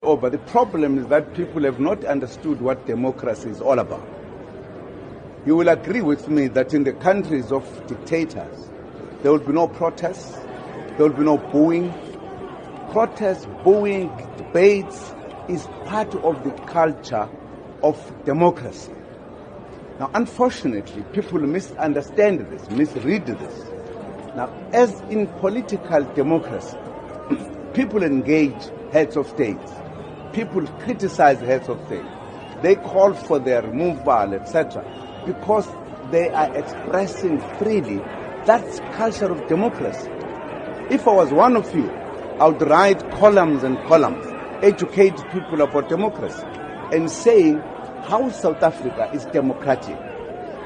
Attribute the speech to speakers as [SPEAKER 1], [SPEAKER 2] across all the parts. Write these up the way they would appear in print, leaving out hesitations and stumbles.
[SPEAKER 1] over. The problem is that people have not understood what democracy is all about. You will agree with me that in the countries of dictators, there will be no protests, there will be no booing. Protests, booing, debates is part of the culture of democracy. Now, unfortunately, people misunderstand this, misread this. Now, as in political democracy, people engage heads of states. People criticize heads of state. They call for their removal, etc., because they are expressing freely. That's culture of democracy. If I was one of you, I would write columns and columns, educate people about democracy, and saying how South Africa is democratic.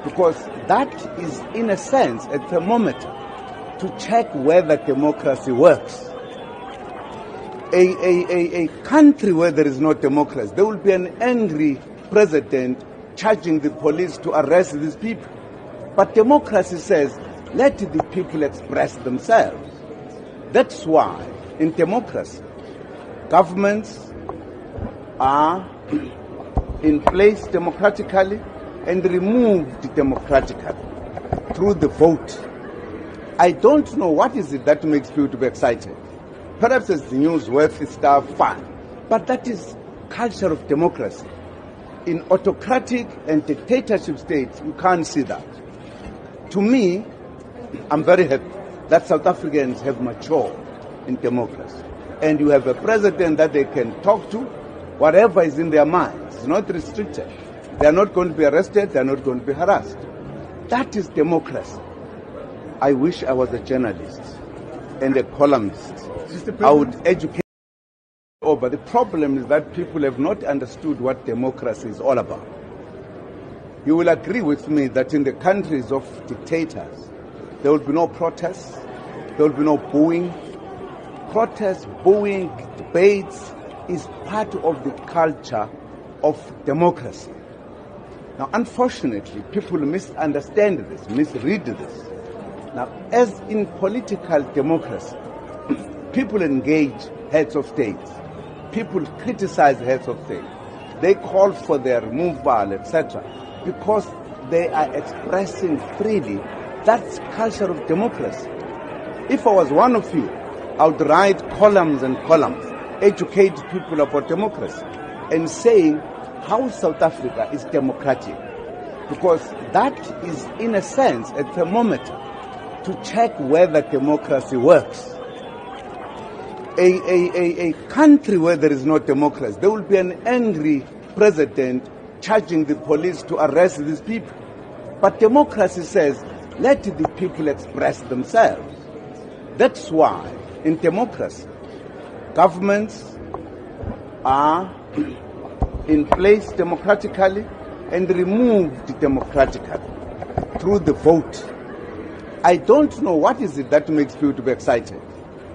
[SPEAKER 1] Because that is, in a sense, a thermometer to check whether democracy works. A country where there is no democracy, there will be an angry president charging the police to arrest these people. But democracy says, let the people express themselves. That's why, in democracy, governments are in place democratically and removed democratically through the vote. I don't know what is it that makes people to be excited. Perhaps it's the newsworthy stuff, fine. But that is culture of democracy. In autocratic and dictatorship states, you can't see that. To me, I'm very happy that South Africans have matured in democracy. And you have a president that they can talk to, whatever is in their minds. It's not restricted. They are not going to be arrested. They are not going to be harassed. That is democracy. I wish I was a journalist and a columnist. I would educate over. The problem is that people have not understood what democracy is all about. You will agree with me that in the countries of dictators, there will be no protests, there will be no booing. Protests, booing, debates is part of the culture of democracy. Now, unfortunately, people misunderstand this, misread this. Now, as in political democracy, people engage heads of states. People criticize heads of state. They call for their removal, etc., because they are expressing freely. That's culture of democracy. If I was one of you, I would write columns and columns, educate people about democracy, and saying how South Africa is democratic. Because that is, in a sense, a thermometer to check whether democracy works. A country where there is no democracy, there will be an angry president charging the police to arrest these people. But democracy says, let the people express themselves. That's why, in democracy, governments are in place democratically and removed democratically through the vote. I don't know what is it that makes people to be excited.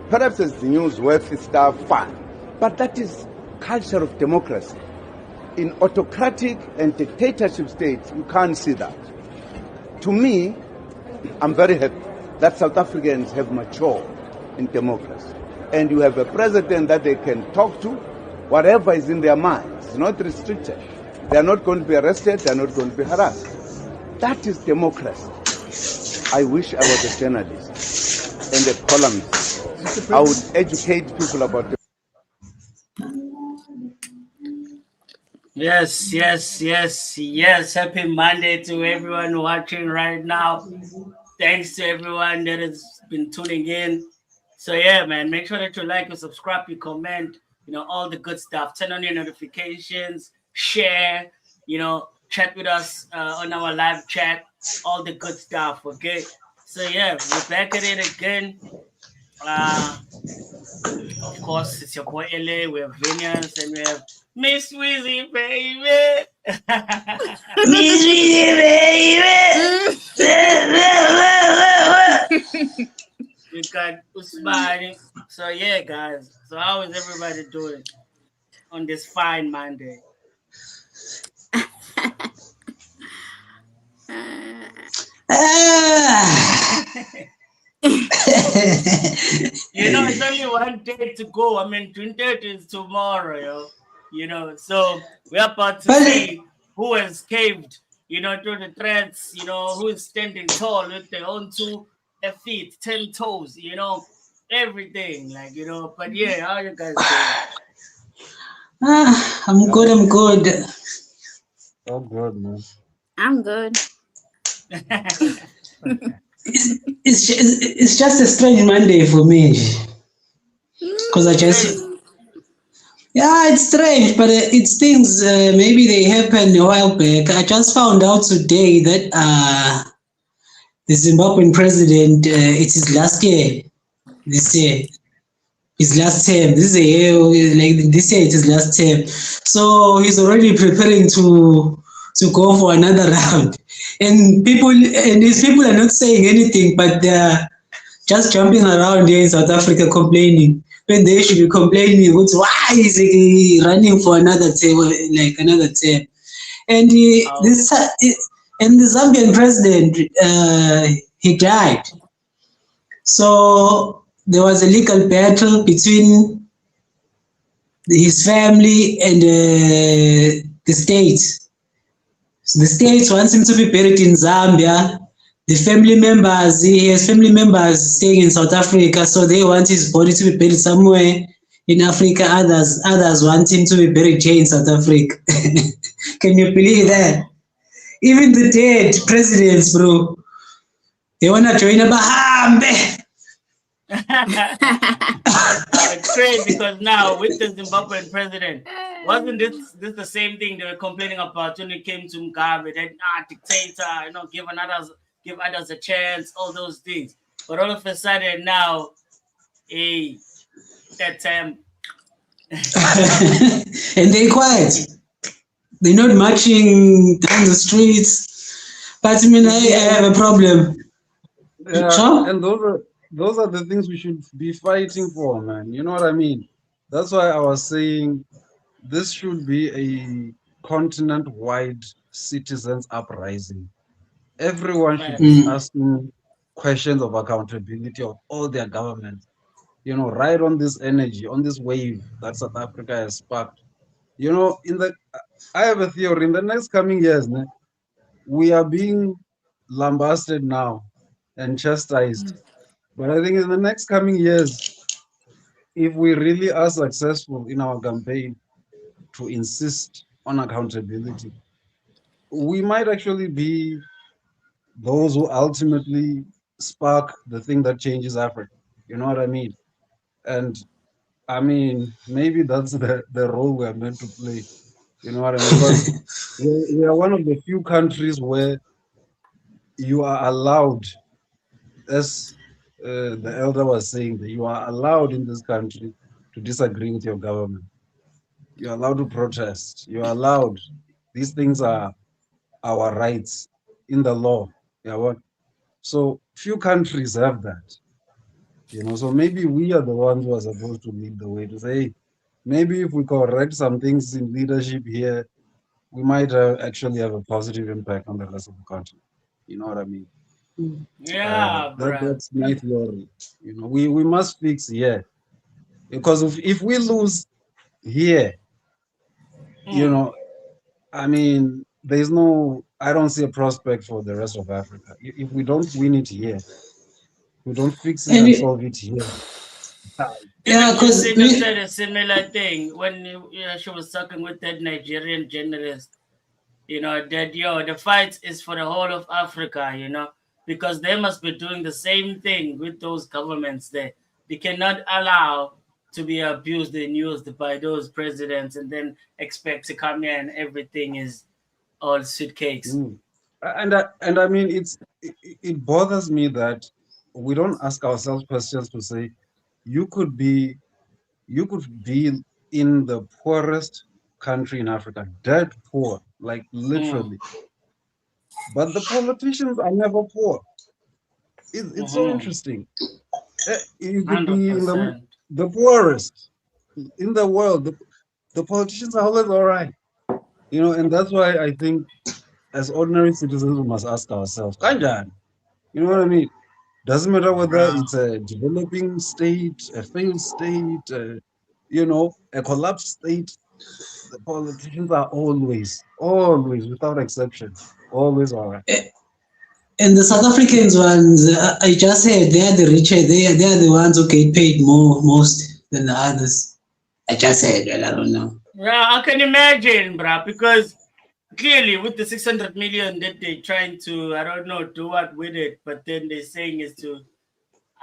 [SPEAKER 1] Perhaps it's the newsworthy stuff, fine. But that is culture of democracy. In autocratic and dictatorship states, you can't see that. To me, I'm very happy that South Africans have matured in democracy. And you have a president that they can talk to, whatever is in their minds. It's not restricted. They are not going to be arrested. They are not going to be harassed. That is democracy. I wish I was a journalist and a columnist. I would educate people about democracy.
[SPEAKER 2] Yes. Happy Monday to everyone watching right now. Thanks to everyone that has been tuning in. So yeah, man, make sure that you like, you subscribe, you comment, all the good stuff. Turn on your notifications, share, chat with us on our live chat, all the good stuff, okay? So yeah, we're back at it again. Of course, it's your boy LA, we have Vinius, and we have Miss Weezy, baby. Miss Weezy, baby. We got Usmani. So yeah, guys. So how is everybody doing on this fine Monday? there's only one day to go. I mean, 28 is tomorrow, yo. You know, so we're about to
[SPEAKER 3] But
[SPEAKER 2] see who has caved, to the threats, who is standing tall with their own 2 feet, 10 toes, everything. Like, but yeah, how you guys doing?
[SPEAKER 3] I'm good. I'm good.
[SPEAKER 4] Oh, good, man.
[SPEAKER 5] I'm good.
[SPEAKER 3] It's just a strange Monday for me because I just
[SPEAKER 2] Crazy.
[SPEAKER 3] yeah, it's strange, but it's things maybe they happened a while back. I just found out today that the Zimbabwean president it's his last year this year. His last term. This is a year like this year. It's his last term, so he's already preparing to go for another round. And his people are not saying anything, but they're just jumping around here in South Africa complaining when they should be complaining. Why is he running for another term, like another term? And
[SPEAKER 2] Oh,
[SPEAKER 3] and the Zambian president, he died. So there was a legal battle between his family and the state. So the state wants him to be buried in Zambia. The family members, he has family members staying in South Africa, so they want his body to be buried somewhere in Africa. Others want him to be buried here in South Africa. Can you believe that? Even the dead presidents, bro, they wanna join a Bahambe.
[SPEAKER 2] it's crazy because now with the Zimbabwean president, wasn't this the same thing they were complaining about when it came to Mugabe? That dictator, give others a chance, all those things. But all of a sudden now, hey, that time.
[SPEAKER 3] And they quiet. They're not marching down the streets. But I mean, I have a problem.
[SPEAKER 4] Yeah,
[SPEAKER 3] So,
[SPEAKER 4] and those are the things we should be fighting for, man. You know what I mean? That's why I was saying this should be a continent-wide citizens uprising. Everyone should be
[SPEAKER 2] Facts.
[SPEAKER 4] asking questions of accountability of all their governments. Ride on this energy, on this wave that South Africa has sparked. I have a theory. In the next coming years, we are being lambasted now and chastised. But I think in the next coming years, if we really are successful in our campaign to insist on accountability, we might actually be those who ultimately spark the thing that changes Africa. You know what I mean? And I mean, maybe that's the role we're meant to play. You know what I mean? Because we are one of the few countries where you are allowed, as the elder was saying, that you are allowed in this country to disagree with your government. You're allowed to protest. You're allowed. These things are our rights in the law. Yeah, what? So few countries have that. So maybe we are the ones who are supposed to lead the way to say, hey, maybe if we correct some things in leadership here, we might actually have a positive impact on the rest of the country. You know what I mean?
[SPEAKER 2] Yeah, bruh.
[SPEAKER 4] That's my theory. We must fix here because if we lose here,
[SPEAKER 2] Mm.
[SPEAKER 4] I mean, I don't see a prospect for the rest of Africa. If we don't win it here, we don't fix it
[SPEAKER 3] and
[SPEAKER 4] and solve it here.
[SPEAKER 3] yeah,
[SPEAKER 2] Even
[SPEAKER 3] because
[SPEAKER 2] Jacinta said a similar thing when she was talking with that Nigerian journalist. That the fight is for the whole of Africa. Because they must be doing the same thing with those governments there. They cannot allow to be abused and used by those presidents and then expect to come here and everything is all sweet cakes.
[SPEAKER 4] Mm. And I mean, it bothers me that we don't ask ourselves questions to say, you could be you could be in the poorest country in Africa, dead poor, like
[SPEAKER 2] Mm.
[SPEAKER 4] literally. But the politicians are never poor. It's so
[SPEAKER 2] Mm-hmm.
[SPEAKER 4] interesting. You could be in
[SPEAKER 2] 100%.
[SPEAKER 4] the poorest in the world. The politicians are always all right. And that's why I think as ordinary citizens we must ask ourselves, Kanjani? You know what I mean? Doesn't matter whether
[SPEAKER 2] Bro.
[SPEAKER 4] it's a developing state, a failed state, a collapsed state. The politicians are always, without exception, always all right.
[SPEAKER 3] And the South Africans ones, I just said they are the richer. They are the ones who get paid most than the others. I just said, well, I don't know.
[SPEAKER 2] Yeah, I can imagine, bro, because clearly with the 600 million that they're trying to, I don't know, do what with it, but then they're saying is to,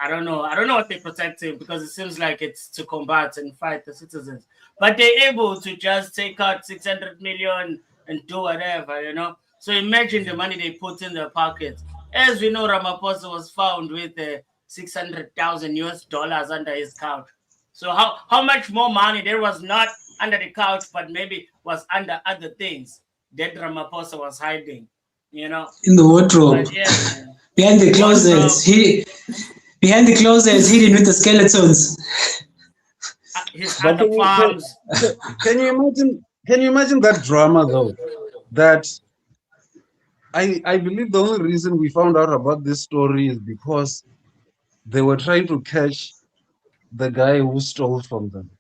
[SPEAKER 2] I don't know what they're protecting because it seems like it's to combat and fight the citizens. But they're able to just take out 600 million and do whatever, you know. So imagine the money they put in their pockets. As we know, Ramaphosa was found with 600,000 US dollars under his couch. So how much more money there was not under the couch, but maybe was under other things that Ramaphosa was hiding, you know.
[SPEAKER 3] In the wardrobe,
[SPEAKER 2] But yeah, man.
[SPEAKER 3] behind the closets, behind the closets, hidden with the skeletons.
[SPEAKER 2] His
[SPEAKER 4] But
[SPEAKER 2] other farms.
[SPEAKER 4] can you imagine? Can you imagine that drama though? That I believe the only reason we found out about this story is because they were trying to catch the guy who stole from them.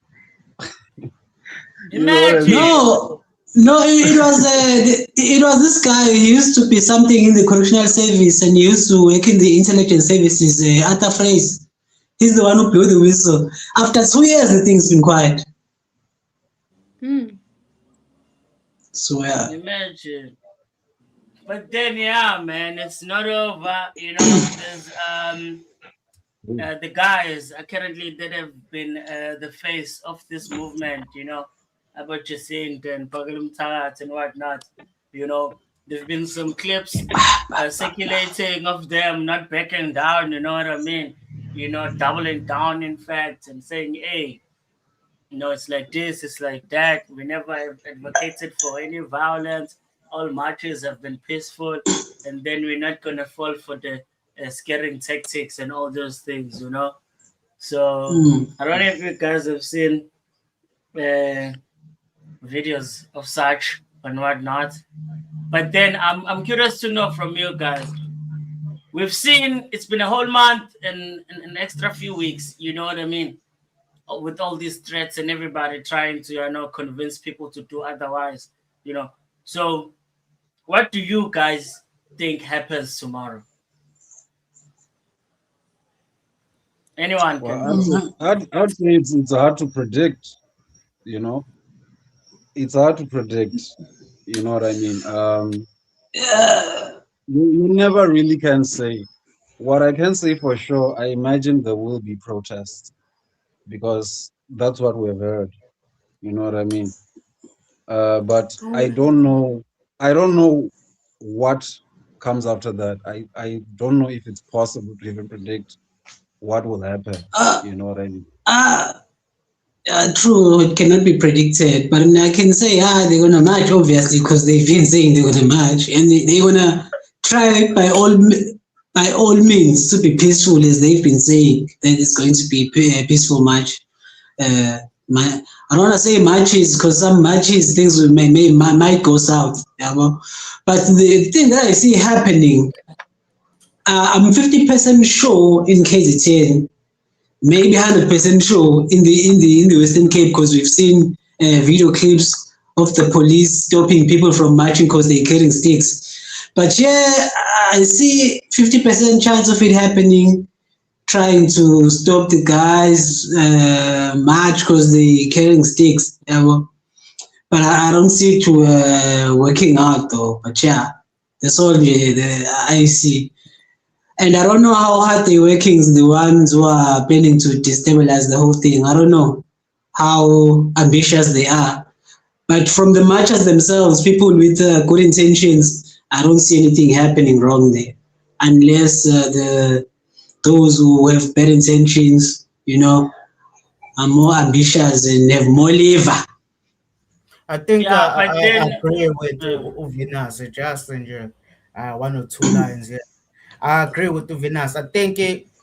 [SPEAKER 4] You know what I
[SPEAKER 2] Imagine.
[SPEAKER 4] mean?
[SPEAKER 3] No, it was this guy. He used to be something in the correctional service, and he used to work in the intelligence services. Arthur Phrase. He's the one who blew the whistle. After 2 years, the thing's been quiet. So yeah.
[SPEAKER 2] Imagine. But then, yeah, man, it's not over. You know, there's the guys currently that have been the face of this movement. You know, about Jacinta and Pagalim Tarat and whatnot. You know, there've been some clips circulating of them not backing down. You know what I mean? You know, doubling down, in fact, and saying, "Hey, you know, it's like this, it's like that. We never have advocated for any violence. All marches have been peaceful, and then we're not gonna fall for the scaring tactics and all those things, you know." So I don't know if you guys have seen videos of such and whatnot, but then I'm curious to know from you guys. We've seen it's been a whole month and an extra few weeks. You know what I mean? With all these threats and everybody trying to, you know, convince people to do otherwise, you know. So what do you guys think happens tomorrow? Anyone can
[SPEAKER 4] Well, I'd say it's hard to predict, you know. It's hard to predict, you know what I mean? You never really can say. What I can say for sure, I imagine there will be protests because that's what we've heard, you know what I mean? But I don't know. I don't know what comes after that. I don't know if it's possible to even predict what will happen. You know what I mean?
[SPEAKER 3] True, it cannot be predicted, but I can say, they're gonna march obviously because they've been saying they're gonna march, and they're gonna try by all means to be peaceful, as they've been saying that it's going to be a peaceful march. I don't want to say marches because some marches things might go south, you know? But the thing that I see happening, I'm 50% sure in KZN, maybe 100% sure in the Western Cape, because we've seen video clips of the police stopping people from marching because they're carrying sticks. But yeah, I see 50% chance of it happening, trying to stop the guys march because they're carrying sticks. You know? But I don't see it working out though. But yeah, that's all I see. And I don't know how hard they're working, the ones who are planning to destabilize the whole thing. I don't know how ambitious they are. But from the marchers themselves, people with good intentions, I don't see anything happening wrong there. Unless those who have bad intentions, you know, are more ambitious and have more lever.
[SPEAKER 5] I think
[SPEAKER 2] Yeah, but
[SPEAKER 5] I
[SPEAKER 2] then
[SPEAKER 5] agree with Uvinas, just one or two lines here. I agree with Uvinas. I think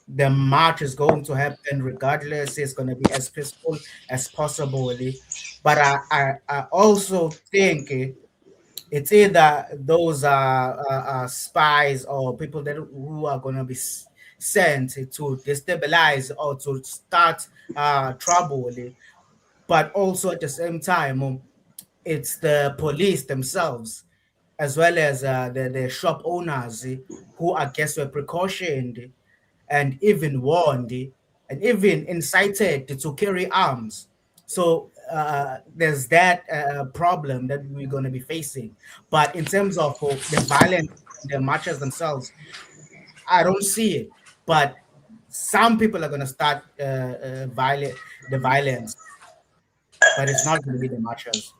[SPEAKER 5] the march is going to happen regardless. It's going to be as peaceful as possible. Really. But I also think it's either those spies or people who are going to be sent to destabilize or to start trouble. But also at the same time, it's the police themselves, as well as the shop owners who I guess were precautioned and even warned and even incited to carry arms. So there's that problem that we're going to be facing. But in terms of the violence, the marchers themselves, I don't see it. But some people are going to start the violence, but it's not going to be the marchers.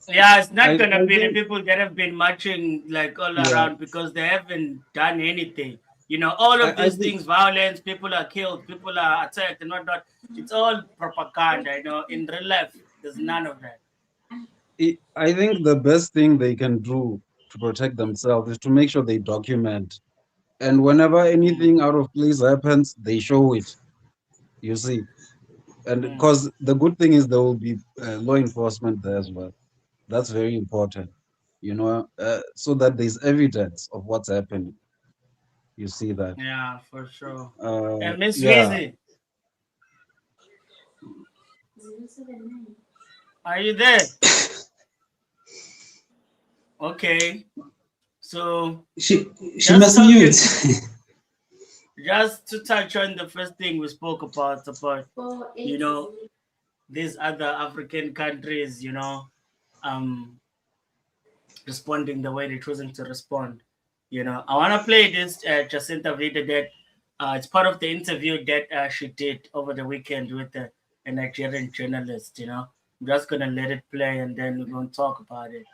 [SPEAKER 2] Yeah, it's not
[SPEAKER 4] I
[SPEAKER 2] gonna be the
[SPEAKER 4] think,
[SPEAKER 2] people that have been marching like all
[SPEAKER 4] yeah,
[SPEAKER 2] around because they haven't done anything. You know, all of
[SPEAKER 4] I
[SPEAKER 2] these
[SPEAKER 4] think
[SPEAKER 2] things, violence, people are killed, people are attacked and whatnot. It's all propaganda, you know. In real life, there's none of that.
[SPEAKER 4] I think the best thing they can do to protect themselves is to make sure they document. And whenever
[SPEAKER 2] Mm,
[SPEAKER 4] anything out of place happens, they show it. You see, and
[SPEAKER 2] mm.
[SPEAKER 4] because the good thing is there will be law enforcement there as well. That's very important, so that there's evidence of what's happening. You see that?
[SPEAKER 2] Yeah, for sure. And Miss
[SPEAKER 4] Yeah.
[SPEAKER 2] Weezy, are you there? Okay. So
[SPEAKER 3] She
[SPEAKER 2] just
[SPEAKER 3] must mute.
[SPEAKER 2] talking, just to touch on the first thing we spoke about, you know, these other African countries, um, responding the way they're choosing to respond. I want to play this Jacinta video that it's part of the interview that she did over the weekend with a Nigerian journalist. I'm just gonna let it play and then we're gonna talk about it.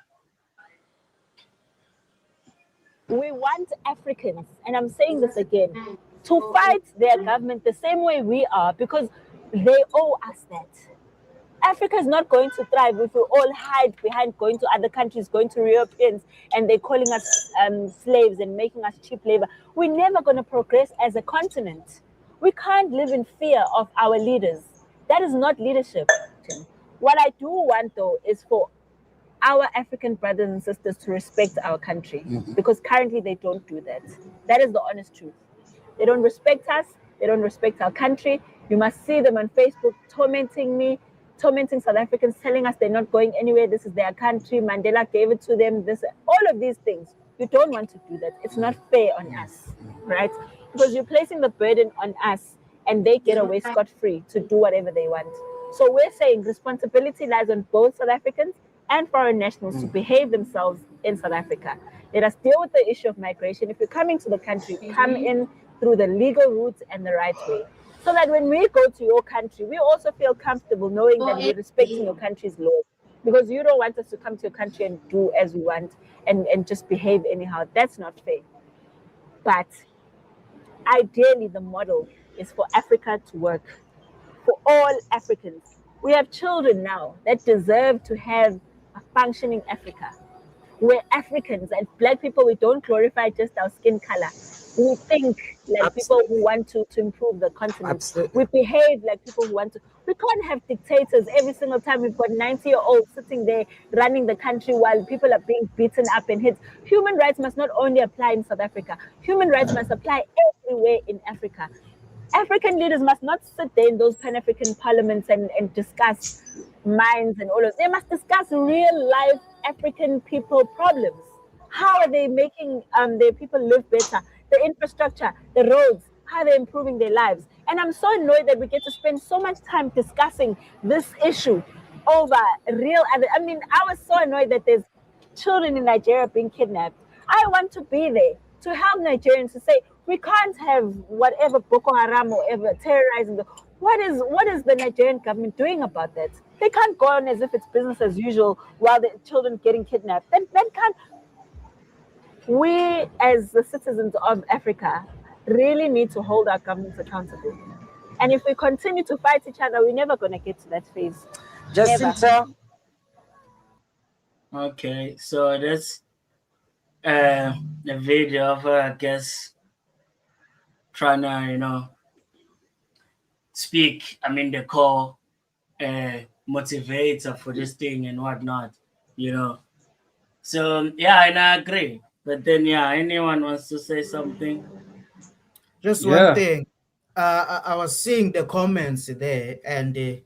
[SPEAKER 6] We want Africans, and I'm saying this again, to fight their government the same way we are because they owe us that. Africa is not going to thrive if we all hide behind going to other countries, going to Europeans, and they're calling us slaves and making us cheap labor. We're never going to progress as a continent. We can't live in fear of our leaders. That is not leadership. What I do want, though, is for our African brothers and sisters to respect our country because currently they don't do that. That is the honest truth. They don't respect us. They don't respect our country. You must see them on Facebook tormenting me, tormenting South Africans, telling us they're not going anywhere. This is their country. Mandela gave it to them. All of these things. You don't want to do that. It's not fair on us, right? Because you're placing the burden on us and they get away scot-free to do whatever they want. So we're saying responsibility lies on both South Africans and foreign nationals to behave themselves in South Africa. Let us deal with the issue of migration. If you're coming to the country, come in through the legal route and the right way. So that when we go to your country, we also feel comfortable knowing that we're respecting your country's laws. Because you don't want us to come to your country and do as we want and just behave anyhow. That's not fair. But ideally, the model is for Africa to work for all Africans. We have children now that deserve to have a functioning Africa. We're Africans and Black people, we don't glorify just our skin color. We think like people who want to improve the continent.
[SPEAKER 5] Absolutely.
[SPEAKER 6] We behave like people who want to. We can't have dictators every single time. We've got 90-year-olds sitting there running the country while people are being beaten up and hit. Human rights must not only apply in South Africa, human rights must apply everywhere in Africa. African leaders must not sit there in those Pan-African parliaments and discuss minds and all of. They must discuss real life African people problems. How are they making their people live better? The infrastructure, the roads, how they're improving their lives. And I'm so annoyed that we get to spend so much time discussing this issue over real. I mean, I was so annoyed that there's children in Nigeria being kidnapped. I want to be there to help Nigerians to say we can't have whatever Boko Haram or ever terrorizing the. What is the Nigerian government doing about that? They can't go on as if it's business as usual while the children getting kidnapped. That can't. We as the citizens of Africa really need to hold our governments accountable. And if we continue to fight each other, we're never going to get to that phase.
[SPEAKER 5] Jacinta,
[SPEAKER 2] Okay, so that's a video of her, I guess, trying to, speak. I mean, the call motivator for this thing and whatnot. So, yeah, and I agree. But then, yeah, anyone wants to say something?
[SPEAKER 5] Just one
[SPEAKER 4] Yeah.
[SPEAKER 5] thing. I was seeing the comments there, and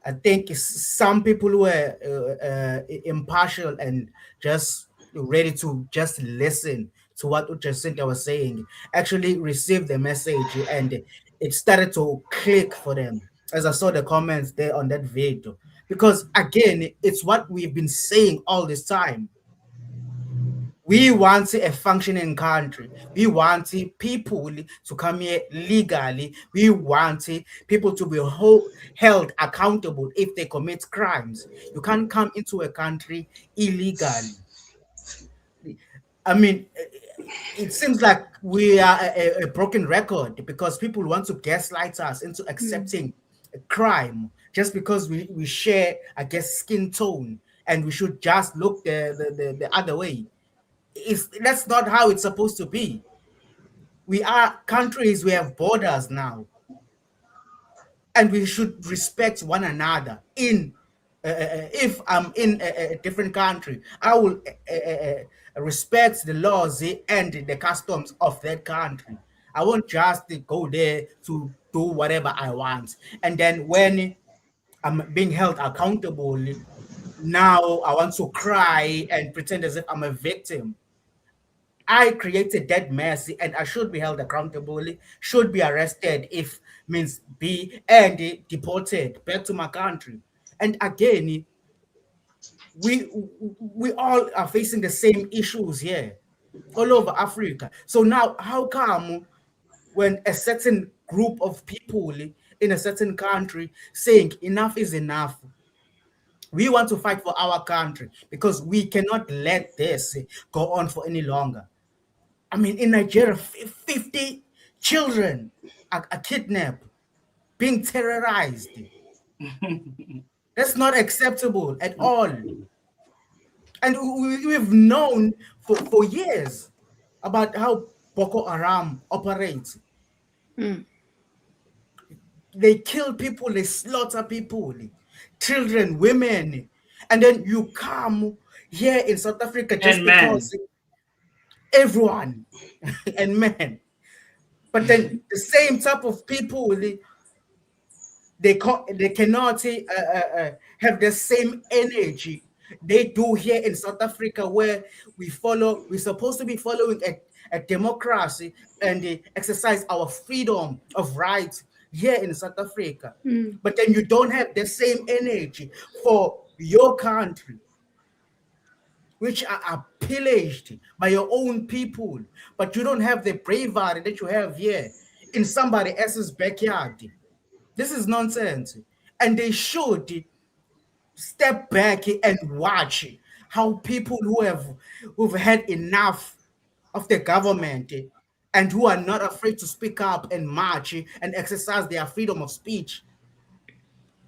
[SPEAKER 5] I think some people were impartial and just ready to just listen to what Jacinta was saying, actually received the message, and it started to click for them as I saw the comments there on that video. Because again, it's what we've been saying all this time. We want a functioning country. We want people to come here legally. We want people to be held accountable if they commit crimes. You can't come into a country illegally. I mean, it seems like we are a broken record because people want to gaslight us into accepting a crime just because we share, I guess, skin tone, and we should just look the other way. That's not how it's supposed to be. We are countries, we have borders now, and we should respect one another. If I'm in a different country, I will respect the laws and the customs of that country. I won't just go there to do whatever I want, and then when I'm being held accountable, now I want to cry and pretend as if I'm a victim. I created that mess and I should be held accountable, should be arrested if means be, and deported back to my country. And again, we all are facing the same issues here all over Africa. So now how come when a certain group of people in a certain country saying enough is enough, we want to fight for our country because we cannot let this go on for any longer. I mean, in Nigeria, 50 children are kidnapped, being terrorized. That's not acceptable at all. And we've known for years about how Boko Haram operates. They kill people, they slaughter people, children, women. And then you come here in South Africa just
[SPEAKER 2] And
[SPEAKER 5] because everyone and men. But then the same type of people, they cannot have the same energy they do here in South Africa, where we're supposed to be following a democracy and exercise our freedom of rights here in South Africa. But then you don't have the same energy for your country, which are pillaged by your own people, but you don't have the bravery that you have here in somebody else's backyard. This is nonsense. And they should step back and watch how people who've had enough of the government and who are not afraid to speak up and march and exercise their freedom of speech,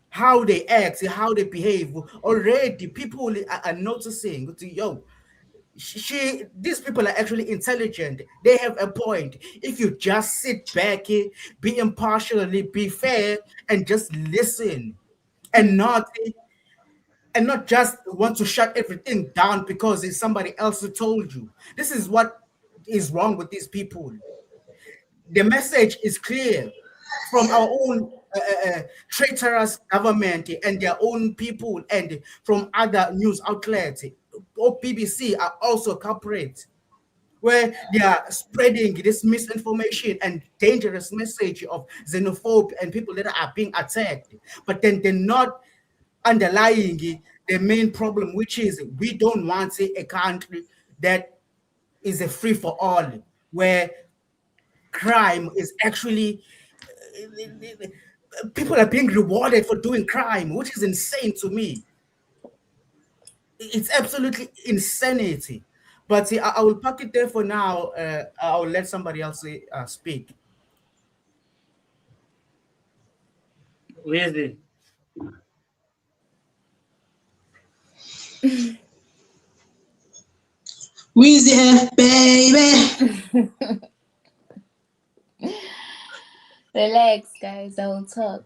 [SPEAKER 5] how they act, how they behave. Already people are noticing, yo, these people are actually intelligent. They have a point. If you just sit back, be impartial, be fair, and just listen, and not just want to shut everything down because it's somebody else who told you. This is what is wrong with these people. The message is clear from our own traitorous government and their own people, and from other news outlets. Or BBC are also culprits, where they are spreading this misinformation and dangerous message of xenophobia and people that are being attacked. But then they're not underlying the main problem, which is we don't want a country that is a free for all, where crime is actually people are being rewarded for doing crime, which is insane to me. It's absolutely insanity. But I will park it there for now. I'll let somebody else speak.
[SPEAKER 2] Where's it?
[SPEAKER 3] Weezy F, baby.
[SPEAKER 7] Relax, guys. I will talk.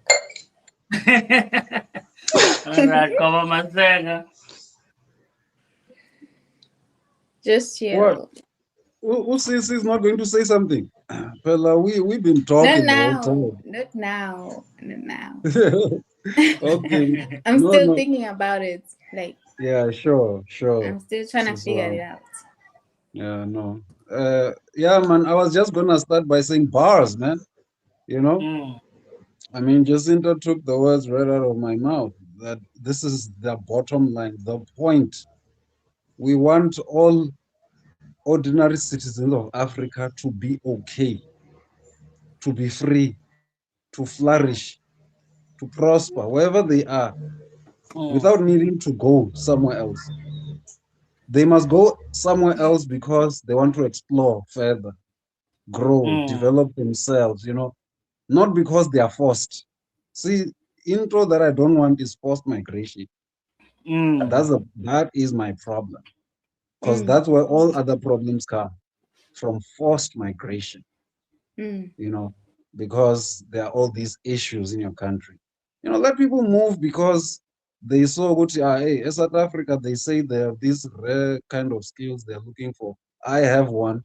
[SPEAKER 2] All right, cover my thing.
[SPEAKER 7] Just chill.
[SPEAKER 4] What? Usisi is not going to say something. Fella, we've been
[SPEAKER 7] Not
[SPEAKER 4] talking the whole
[SPEAKER 7] now.
[SPEAKER 4] time.
[SPEAKER 7] Not now. Not now.
[SPEAKER 4] Okay.
[SPEAKER 7] I'm
[SPEAKER 4] No,
[SPEAKER 7] still
[SPEAKER 4] no.
[SPEAKER 7] thinking about it. Like,
[SPEAKER 4] Yeah, sure, sure.
[SPEAKER 7] I'm still trying
[SPEAKER 4] This
[SPEAKER 7] to
[SPEAKER 4] is
[SPEAKER 7] figure it out.
[SPEAKER 4] yeah, no. Yeah, man, I was just gonna start by saying bars, man. You know,
[SPEAKER 2] Mm.
[SPEAKER 4] I mean, Jacinta took the words right out of my mouth. That this is the bottom line, the point. We want all ordinary citizens of Africa to be okay, to be free, to flourish, to prosper wherever they are,
[SPEAKER 2] Mm.
[SPEAKER 4] without needing to go somewhere else. They must go somewhere else because they want to explore further, grow,
[SPEAKER 2] Mm.
[SPEAKER 4] develop themselves, not because they are forced. See, intro that I don't want is forced migration.
[SPEAKER 2] Mm.
[SPEAKER 4] That is my problem. Because
[SPEAKER 7] Mm,
[SPEAKER 4] that's where all other problems come from forced migration,
[SPEAKER 7] mm,
[SPEAKER 4] you know, because there are all these issues in your country. Let people move because they saw what hey, in South Africa, they say they have these rare kind of skills they're looking for. I have one,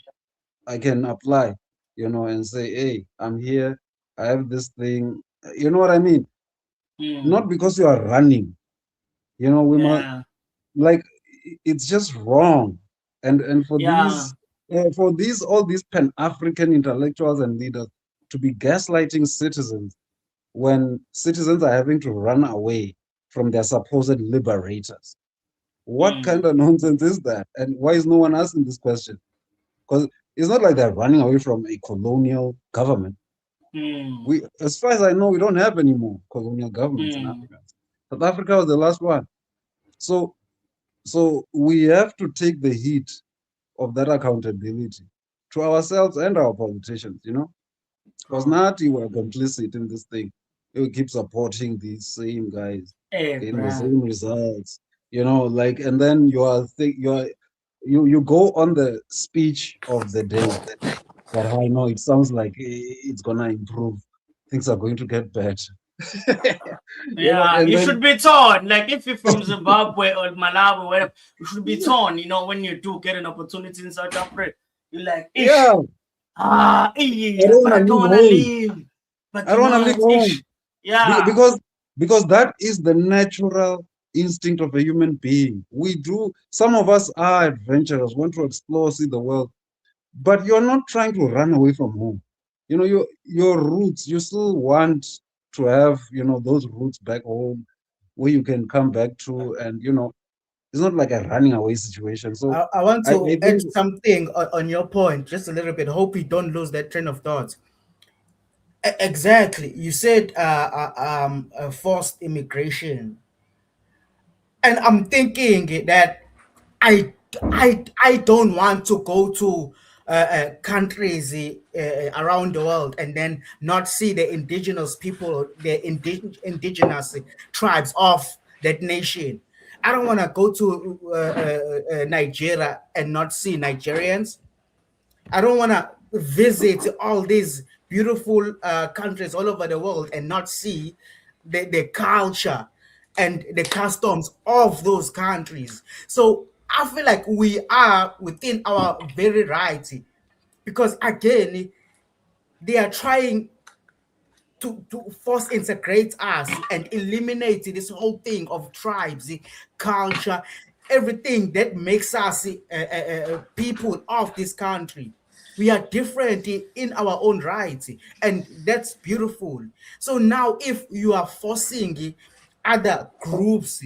[SPEAKER 4] I can apply, and say, hey, I'm here, I have this thing. You know what I mean?
[SPEAKER 2] Mm.
[SPEAKER 4] Not because you are running, we must
[SPEAKER 2] Yeah.
[SPEAKER 4] like it's just wrong. And
[SPEAKER 2] Yeah.
[SPEAKER 4] for these all these pan-African intellectuals and leaders to be gaslighting citizens when citizens are having to run away from their supposed liberators. What
[SPEAKER 2] Mm.
[SPEAKER 4] kind of nonsense is that? And why is no one asking this question? Because it's not like they're running away from a colonial government.
[SPEAKER 2] Mm.
[SPEAKER 4] As far as I know, we don't have any more colonial governments in
[SPEAKER 2] Mm.
[SPEAKER 4] Africa. South Africa was the last one. So, so we have to take the heat of that accountability to ourselves and our politicians, because
[SPEAKER 2] Bro.
[SPEAKER 4] not you are complicit in this thing. You keep supporting these same guys,
[SPEAKER 2] Hey,
[SPEAKER 4] getting the
[SPEAKER 2] bro.
[SPEAKER 4] same results, and then you go on the speech of the day that I know it sounds like it's gonna improve, things are going to get better.
[SPEAKER 2] Yeah,
[SPEAKER 4] And
[SPEAKER 2] you should
[SPEAKER 4] then
[SPEAKER 2] be torn. Like if you're from Zimbabwe or Malawi, whatever, you should be torn. When you do get an opportunity in South Africa, you're like,
[SPEAKER 4] yeah,
[SPEAKER 2] ish,
[SPEAKER 4] I
[SPEAKER 2] yeah,
[SPEAKER 4] don't
[SPEAKER 2] but
[SPEAKER 4] wanna
[SPEAKER 2] I don't
[SPEAKER 4] leave
[SPEAKER 2] wanna
[SPEAKER 4] home.
[SPEAKER 2] leave. But
[SPEAKER 4] I don't want to leave
[SPEAKER 2] it's ish.
[SPEAKER 4] home. Be-
[SPEAKER 2] Yeah.
[SPEAKER 4] because because that is the natural instinct of a human being. We do. Some of us are adventurous, want to explore, see the world, but you're not trying to run away from home. Your roots. You still want to have those roots back home where you can come back to, and it's not like a running away situation. So
[SPEAKER 5] I want
[SPEAKER 4] I
[SPEAKER 5] to add
[SPEAKER 4] think
[SPEAKER 5] something on your point, just a little bit. Hope you don't lose that train of thought. Exactly. You said forced immigration, and I'm thinking that I don't want to go to countries around the world and then not see the indigenous people, the indigenous tribes of that nation. I don't want to go to Nigeria and not see Nigerians. I don't want to visit all these beautiful countries all over the world and not see the culture and the customs of those countries. So I feel like we are within our very right, because again, they are trying to force integrate us and eliminate this whole thing of tribes, culture, everything that makes us people of this country. We are different in our own right, and that's beautiful. So now, if you are forcing other groups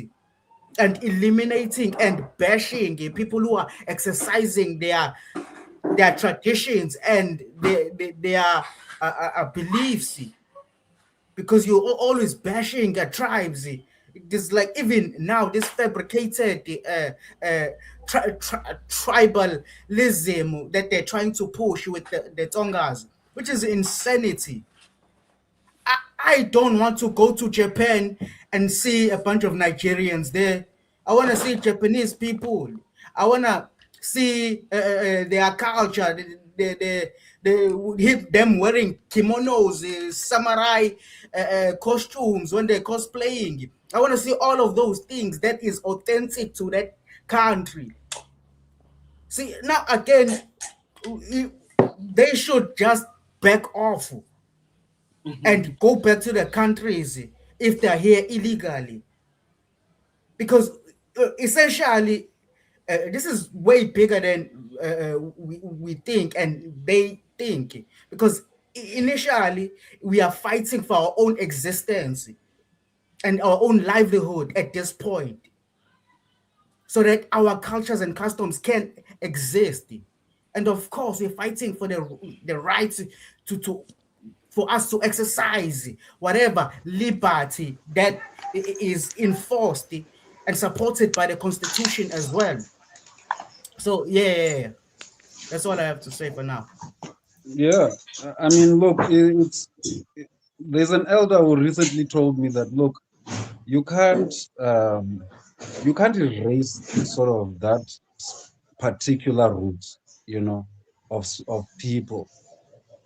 [SPEAKER 5] and eliminating and bashing people who are exercising their traditions and their beliefs, because you're always bashing tribes. This, like, even now, this fabricated tribalism that they're trying to push with the Tongas, which is insanity. I don't want to go to Japan and see a bunch of Nigerians there. I want to see Japanese people. I want to see their culture. Them wearing kimonos, samurai costumes when they're cosplaying. I want to see all of those things that is authentic to that country. See, now again, they should just back off and go back to their countries if they're here illegally. Because essentially, this is way bigger than we think and they think. Because initially, we are fighting for our own existence and our own livelihood at this point, so that our cultures and customs can exist. And of course, we're fighting for the right to for us to exercise whatever liberty that is enforced and supported by the Constitution as well. So yeah. That's all I have to say for now.
[SPEAKER 4] Yeah, I mean, look, there's an elder who recently told me that look, you can't um, you can't erase sort of that particular root, you know, of people,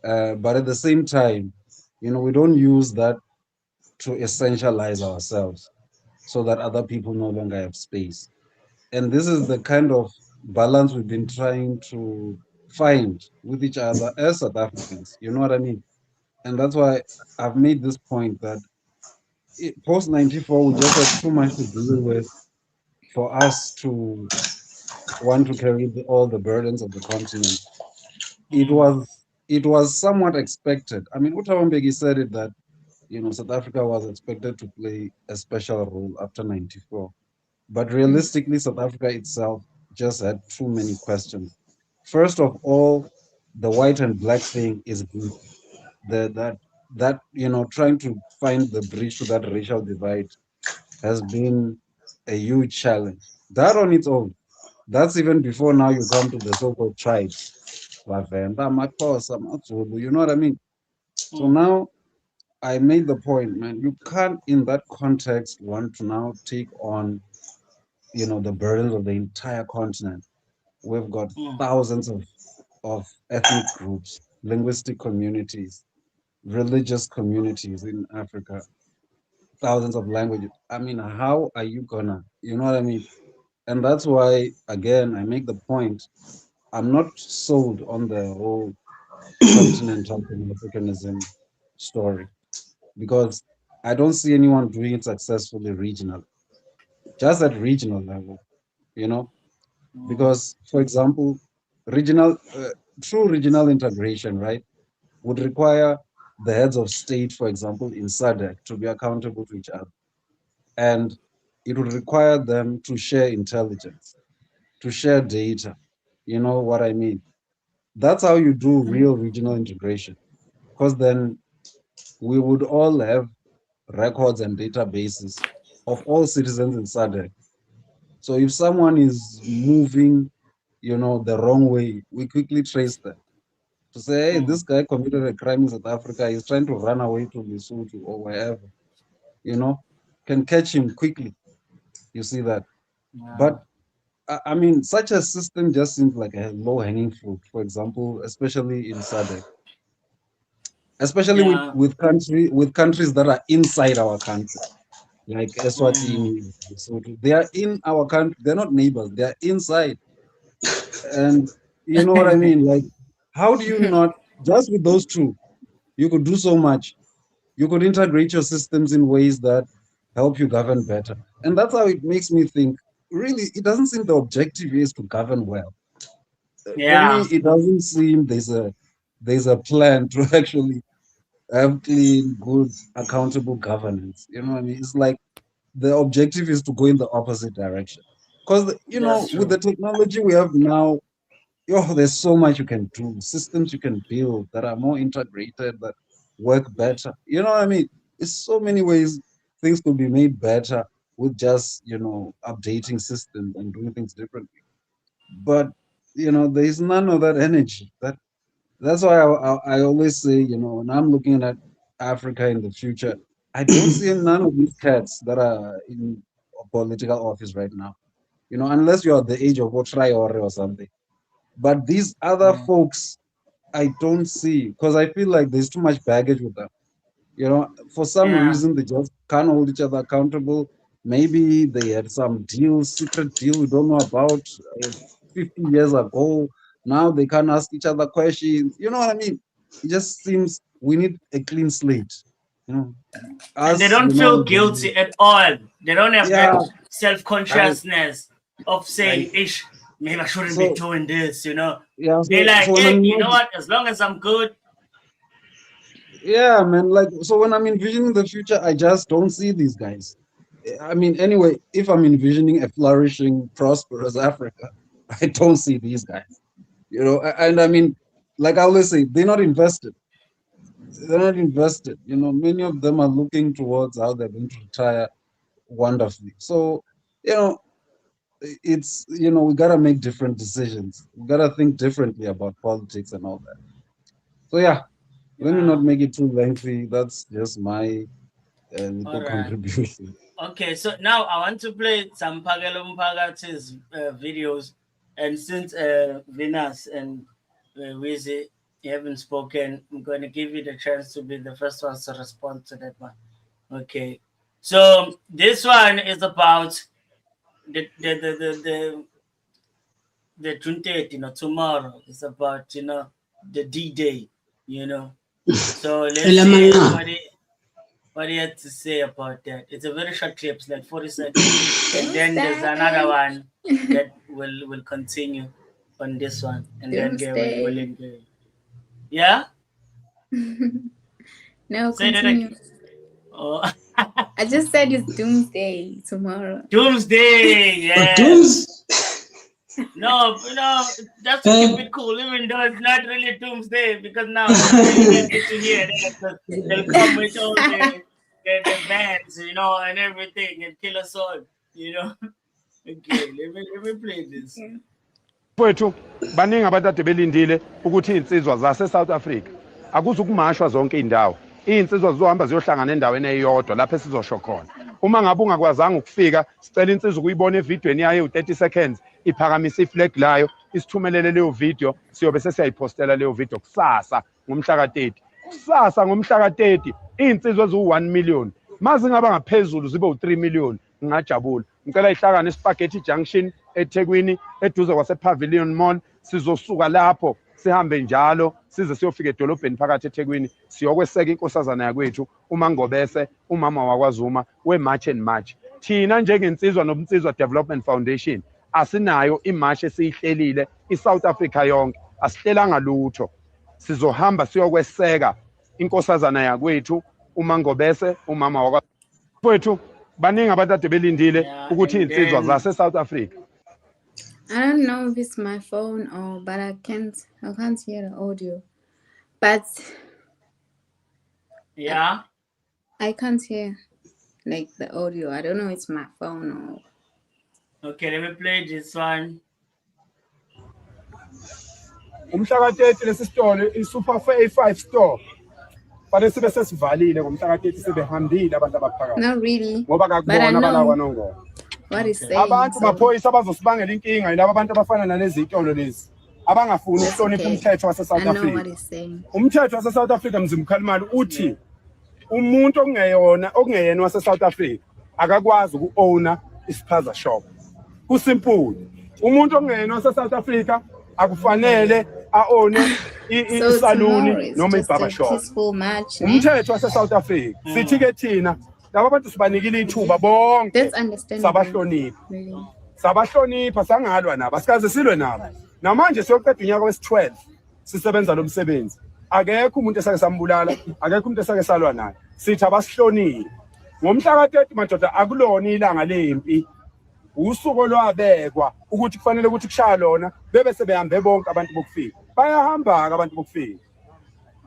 [SPEAKER 4] but at the same time, we don't use that to essentialize ourselves so that other people no longer have space. And this is the kind of balance we've been trying to find with each other as South Africans. You know what I mean? And that's why I've made this point that post 94, we just had too much to deal with for us to want to carry all the burdens of the continent. It was it was somewhat expected. I mean, Utawambegi said it that South Africa was expected to play a special role after 94. But realistically, South Africa itself just had too many questions. First of all, the white and black thing is goofy. That trying to find the bridge to that racial divide has been a huge challenge. That on its own, that's even before now you come to the so-called tribes. Bavenda, Makosa, Matsulu, you know what I mean? So now I made the point, man, you can't in that context want to now take on the burdens of the entire continent. We've got thousands of ethnic groups, linguistic communities, religious communities in Africa, thousands of languages. I mean, how are you gonna, you know what I mean? And that's why, again, I make the point, I'm not sold on the whole continental Pan-Africanism story because I don't see anyone doing it successfully regional, just at regional level, you know? Because, for example, regional, true regional integration, right, would require the heads of state, for example, in SADC to be accountable to each other. And it would require them to share intelligence, to share data. You know what I mean? That's how you do real regional integration. Because then we would all have records and databases of all citizens in SADC. So if someone is moving, the wrong way, we quickly trace them to say, hey, this guy committed a crime in South Africa. He's trying to run away to Lesotho or wherever, you know, can catch him quickly. You see that. But I mean, such a system just seems like a low-hanging fruit. For example, especially in SADC, especially with countries that are inside our country, like Eswatini, Lesotho. They are in our country. They're not neighbors. They are inside, and you know what I mean. Like, how do you not just with those two? You could do so much. You could integrate your systems in ways that help you govern better, and that's how it makes me think. Really, it doesn't seem the objective is to govern well. For me,
[SPEAKER 2] Yeah.
[SPEAKER 4] it doesn't seem there's a plan to actually have clean, good, accountable governance. You know what I mean? It's like the objective is to go in the opposite direction. Because
[SPEAKER 2] That's
[SPEAKER 4] with
[SPEAKER 2] true.
[SPEAKER 4] the technology we have now, there's so much you can do, systems you can build that are more integrated, that work better. You know what I mean? It's so many ways things could be made better with just, updating systems and doing things differently. But, there is none of that energy. That's why I always say, when I'm looking at Africa in the future, I don't see none of these cats that are in political office right now. Unless you're at the age of Traore or something. But these other folks, I don't see because I feel like there's too much baggage with them. For some
[SPEAKER 2] Yeah.
[SPEAKER 4] reason, they just can't hold each other accountable. Maybe they had some deal, secret deal we don't know about 50 years ago Now they can't ask each other questions. You know what I mean? It just seems we need a clean slate. You know,
[SPEAKER 2] and they don't feel guilty at all. They don't have that self-consciousness of saying, "Ish, maybe I shouldn't be doing this." You know, they're like, "Hey, you know what? As long as I'm good."
[SPEAKER 4] Yeah, man. Like, so when I'm envisioning the future, I just don't see these guys. I mean, anyway, if I'm envisioning a flourishing, prosperous Africa, I don't see these guys. You know, and I mean, like I always say, they're not invested. They're not invested. You know, many of them are looking towards how they're going to retire wonderfully. So, you know, it's, you know, we got to make different decisions. We got to think differently about politics and all that. So, yeah, let me not make it too lengthy. That's just my little contribution.
[SPEAKER 2] Okay, so now I want to play some Phakelo Mphakathi's videos. And since Venus and Wizzy haven't spoken, I'm going to give you the chance to be the first ones to respond to that one. Okay, so this one is about the June 30, you know, tomorrow. It's about, you know, the D-Day, you know. So let's see what he had to say about that. It's a very short clip, it's like 40 seconds. And then there's another one that will continue on this one. And then we'll engage. Yeah?
[SPEAKER 7] No,
[SPEAKER 2] say
[SPEAKER 7] continue.
[SPEAKER 2] That oh.
[SPEAKER 7] I just said it's doomsday tomorrow.
[SPEAKER 2] Doomsday, yeah. No, that's to keep it cool, even though it's not really doomsday, because now you get to hear that they'll come with all the bands, you know, and everything, and kill us all, you know. Okay, let me play this.
[SPEAKER 8] Kwethu baningi abantu ade belindile ukuthi insizwa zase South Africa akuze ukumashwa zonke indawo. Insizwa zizohamba ziyohlangana endaweni eyodwa lapho esizosho khona. Uma ngabe ungakwazanga ukufika, sicela insizwa ukuyibona evidweni yayo 30 seconds, iphakamisa iflag layo, isithumelele leyo video, siyobe sesiyayipostela leyo video kusasa ngomhla ka30. Kusasa ngomhla ka30, insizwa ezu1 million. Mazi ngaba ngaphezulu zibe u3 million, ngajabula. Ngicela ihlakane eSpaghetti Junction eThekwini eduze kwase Pavilion Mall, sizosuka lapho sihambe njalo size siyofika edolobheni phakathi eThekwini siyokweseka inkosazana yakwethu uMangobese, umama wakwaZuma weMarch and March. Thina njengensizwa nobunsizwa Development Foundation asinayo imarch esiyihlelile iSouth Africa yonke, asihlelanga lutho. Sizohamba siyokweseka inkosazana yakwethu uMangobese, umama wakwakwethu. Baningi abantu ade belindile ukuthi insizwa zase South Africa.
[SPEAKER 7] I don't know if it's my phone but I can't hear the audio. But
[SPEAKER 2] yeah,
[SPEAKER 7] I can't hear like the audio. I don't know if it's my phone or.
[SPEAKER 2] Okay, let me play this one.
[SPEAKER 8] Umhla ka30 lesi store iSuper A5 store. Bale sibe sesivalile ngomhla ka30 sebehambile abantu abaphakathi.
[SPEAKER 7] Not really.
[SPEAKER 8] Ngoba akakubona balakwa nongo.
[SPEAKER 7] What is saying?
[SPEAKER 8] Abantu baphoyisa abazosibangela inkinga yilabo abantu abafana nalezi zitolo lezi abangafuni ukuhlonipha umthetho wase South Africa. Umthetho wase South Africa mzimkhalimali uthi umuntu okungeyena wase South Africa akakwazi uku-owner ispaza shop. Kusimple. Umuntu okungeyena wase South Africa akufanele a-owne isaluni noma ibarber shop. Umthetho wase South Africa sithi ke thina laba bantu sibanikile ithuba bonke sabahlonipha sangalwa nabo asikaze silwe nabo. Namanje siyoqeda unyaka wesi12 sisebenza lo msebenzi. Akekho umuntu esake sambulala, akekho umuntu esake salwa naye. Sithi abasihloniphe. Ngomhla ka30 madoda akulona ilanga lempi. Usuku lwabekwa ukuthi kufanele ukuthi kushaya lona bebe sebehambe bonke abantu bokufika. Bayahamba abantu bokufika.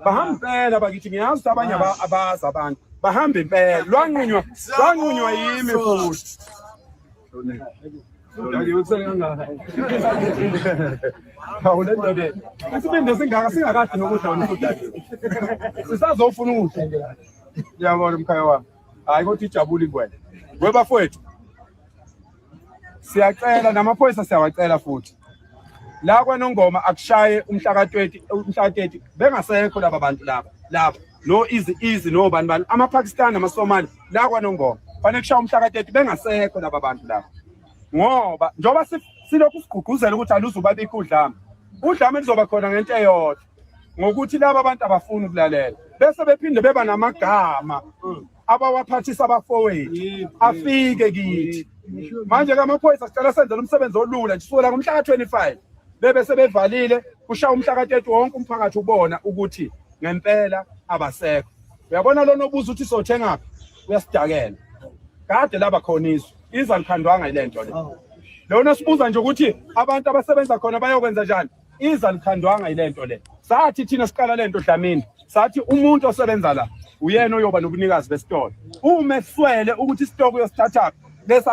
[SPEAKER 8] Bahamba impela bakithi ngiyazi abanye abazi abantu. Bahambe impela lwanqunywa yimi futhi. Awulendoke. Isibindi singakade nokudla futhi. Sisazofuna ukudla. Ngiyabona umkhaya wami. Hayi kodwa ijabule ingwele. Webafowethu. Siyacela namaphoyisa siyawacela futhi. La kwanongoma akushaye umhla ka30 bengasekho laba bantu laba. No easy no bani amaPakistan amaSomali la kwanongoma fanele kushaya umhla ka30 bengasekho laba bantu laba ngoba njoba silokhu sigqugquzela ukuthi aluzubabikho udlame udlame lizoba khona ngento eyodwa ngokuthi laba abantu abafuni ukulalela bese bephinde beba namagama abawaphathisa abafowethu afike kithi manje kamaphoyisa sicela senze umsebenzi olula nje kusukela ngomhla ka-25 bebe sebevalile kushawa umhla ka-30 wonke umphakathi ubona ukuthi ngempela abasekho uyabona lona obuza ukuthi sothengaphi uyasidakela kade laba khona iza likhandwanga ilento le lona sibuza nje ukuthi abantu abasebenza khona bayokwenza njani iza likhandwanga ilento le sathi thina siqala lento Dlamini sathi umuntu osebenza la uyena oyoba nobunikazi besitolo uma eswele ukuthi isitoko uyosithatha lesi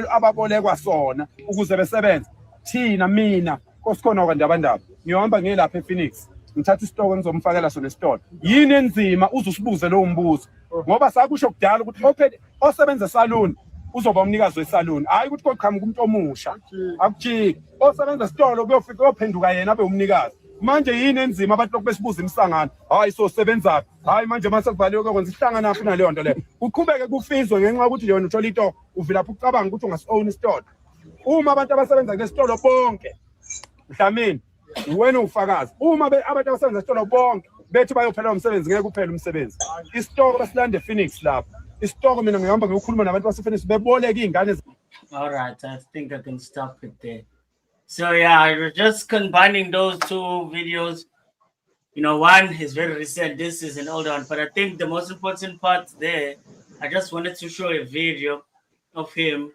[SPEAKER 8] ababolekwa sona ukuze besebenze thina mina kosikhona kwandabandaba ngiyohamba ngiyelapha ePhoenix ngithatha isitoko ngizomfakela sona esitolo yini enzima uzusibuze lowo mbuzo ngoba sakusho kudala ukuthi osebenza esaluni uzoba umnikazi wesaluni hayi ukuthi koqhamuka umuntu omusha akujiki osebenza esitolo kuyofika uyophenduka yena abe umnikazi manje yini enzima abantu lokubesibuza imsangano hayi sosebenza hayi manje mase kuvaliwe kwenza ihlangana apha naleyo nto leyo kuqhubeke kufizwe ngenxa ukuthi yona uthola into uvela lapho ucabanga ukuthi ungasi-own isitolo uma abantu abasebenza kulesitolo bonke Dlamini wena ufakazi uma abantu abasebenza esitolo bonke bethi bayophela umsebenzi ngeke kuphela umsebenzi isitoko basilande Phoenix lapho isitoko mina ngihamba ngiyokhuluma nabantu basePhoenix beboleka izingane.
[SPEAKER 2] All right, I think I can stop it there. So yeah, we're just combining those two videos. You know, one is very recent, this is an older one, but I think the most important part there, I just wanted to show a video of him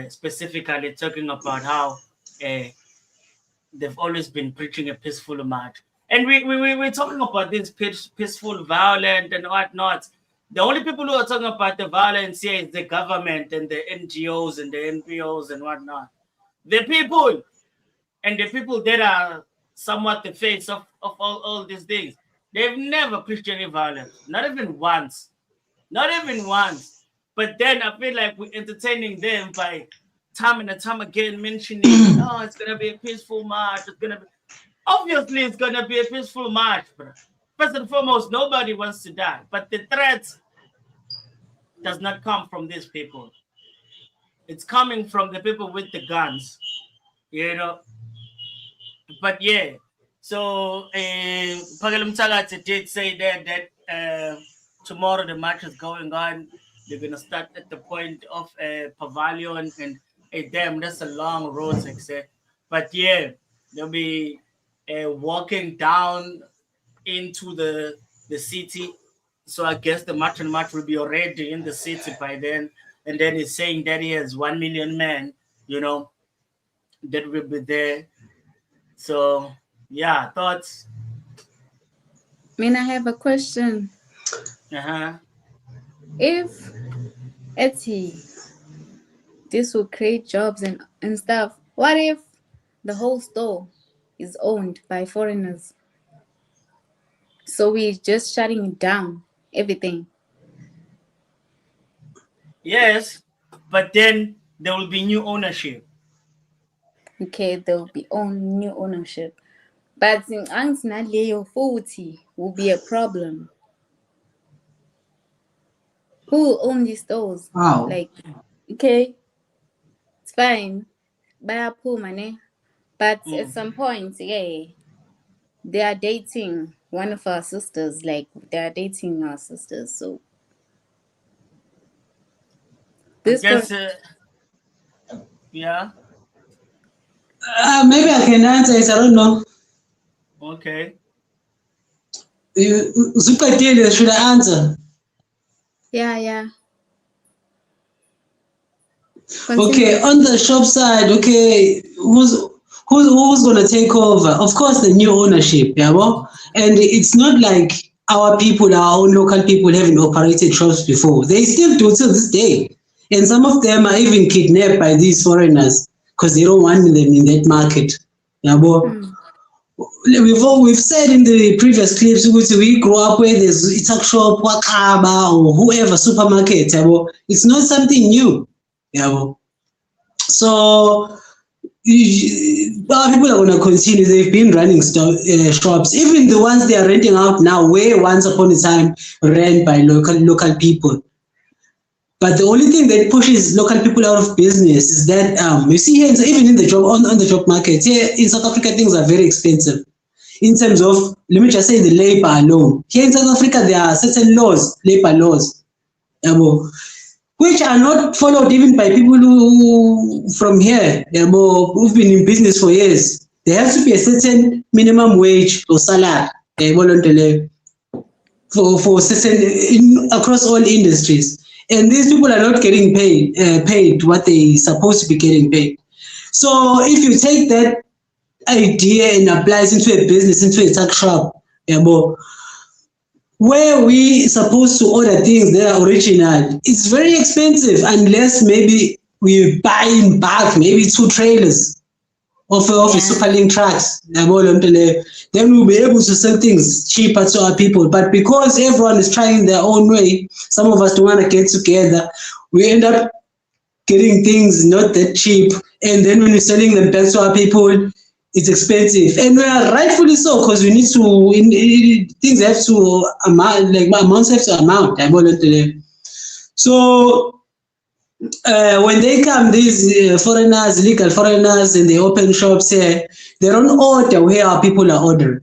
[SPEAKER 2] specifically talking about how they've always been preaching a peaceful march. And we're talking about this peaceful, violent and whatnot. The only people who are talking about the violence here is the government and the NGOs and the NPOs and whatnot. The people and the people that are somewhat the face of all these things, they've never preached any violence, not even once. Not even once. But then I feel like we're entertaining them by time and time again mentioning, oh, it's going to be a peaceful march. Obviously, it's going to be a peaceful march, bro. First and foremost, nobody wants to die. But the threat does not come from these people. It's coming from the people with the guns, you know. But yeah, so Pagalum Tagata did say that tomorrow the march is going on. They're going to start at the point of Pavilion. And damn, that's a long road, but yeah, they'll be walking down into the city. So I guess the march will be already in the city by then. And then he's saying that he has 1 million men, you know, that will be there. So yeah, thoughts?
[SPEAKER 7] I mean, I have a question. If this will create jobs and stuff, what if the whole store is owned by foreigners? So we're just shutting it down, everything.
[SPEAKER 2] Yes, but then there will be new ownership.
[SPEAKER 7] Okay, there will be new ownership. But in Angst 40 will be a problem. Who will own these stores?
[SPEAKER 3] Wow.
[SPEAKER 7] Like, okay, it's fine. Buy pool money. But at some point, yeah, they are dating one of our sisters. Like, they are dating our sisters. So this
[SPEAKER 2] yeah.
[SPEAKER 3] Maybe I can answer it. I don't know.
[SPEAKER 2] Okay.
[SPEAKER 3] Should I answer?
[SPEAKER 7] Yeah.
[SPEAKER 3] Continue. Okay, on the shop side, okay, who's gonna take over? Of course, the new ownership, yeah, well? And it's not like our people, our own local people, haven't operated shops before. They still do till this day, and some of them are even kidnapped by these foreigners because they don't want them in that market, yeah, well? We've said in the previous clips, we grew up where there's Itak shop, Wakaba, or whoever supermarket. It's not something new. So our people are going to continue. They've been running shops, even the ones they are renting out now, were once upon a time ran by local people. But the only thing that pushes local people out of business is that you see here, even in the job on the job market here in South Africa, things are very expensive. In terms of, let me just say, the labor alone. Here in South Africa, there are certain laws, labor laws, which are not followed even by people who from here, who've been in business for years. There has to be a certain minimum wage or salary for certain across all industries, and these people are not getting paid what they supposed to be getting paid. So if you take that idea and applies into a business, into a tuck shop, where we supposed to order things that are original, it's very expensive unless maybe we buy in bulk, maybe 2 trailers of a Superlink trucks. Then we'll be able to sell things cheaper to our people. But because everyone is trying their own way, some of us don't want to get together, we end up getting things not that cheap. And then when we're selling them back to our people, it's expensive. And we are rightfully so, because we need to, things have to amount, like amounts have to amount. So when they come, these foreigners, legal foreigners, and they open shops here, they don't order where our people are ordering.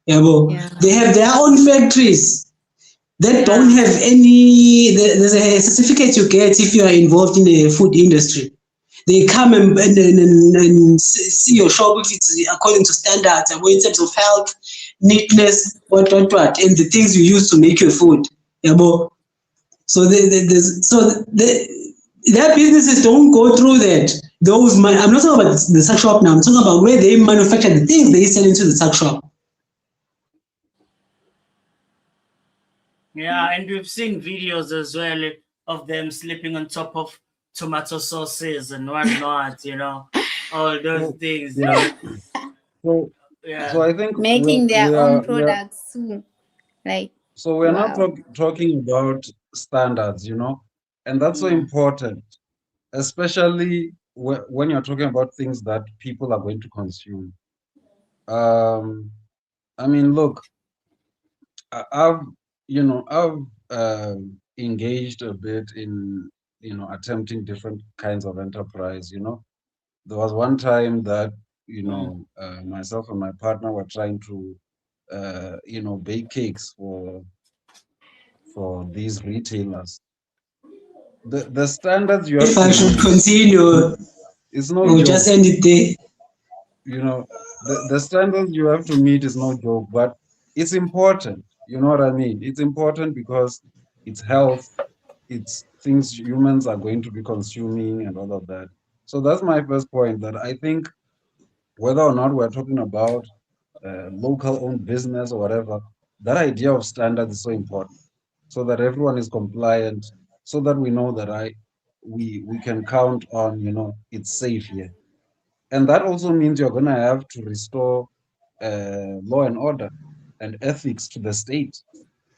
[SPEAKER 3] They have their own factories that don't have any, there's a certificate you get if you are involved in the food industry. They come and see your shop if it's according to standards, and in terms of health, neatness, what, and the things you use to make your food. So their businesses don't go through that. I'm not talking about the tuck shop now. I'm talking about where they manufacture the things they sell into the tuck shop.
[SPEAKER 2] Yeah, and we've seen videos as well of them sleeping on top of tomato sauces and whatnot, all those things.
[SPEAKER 4] So I think
[SPEAKER 7] making their own products too. Like,
[SPEAKER 4] so we're not talking about standards, and that's so important, especially when you're talking about things that people are going to consume. I mean, look, I've engaged a bit in attempting different kinds of enterprise. There was one time that myself and my partner were trying to bake cakes for these retailers. The standards you have
[SPEAKER 3] if I should continue,
[SPEAKER 4] it's no
[SPEAKER 3] we'll
[SPEAKER 4] joke.
[SPEAKER 3] just end it there.
[SPEAKER 4] The standards you have to meet is no joke, but it's important. You know what I mean? It's important because it's health, it's things humans are going to be consuming and all of that. So that's my first point, that I think whether or not we're talking about local owned business or whatever, that idea of standards is so important, so that everyone is compliant, so that we know that we can count on, it's safe here. And that also means you're going to have to restore law and order and ethics to the state,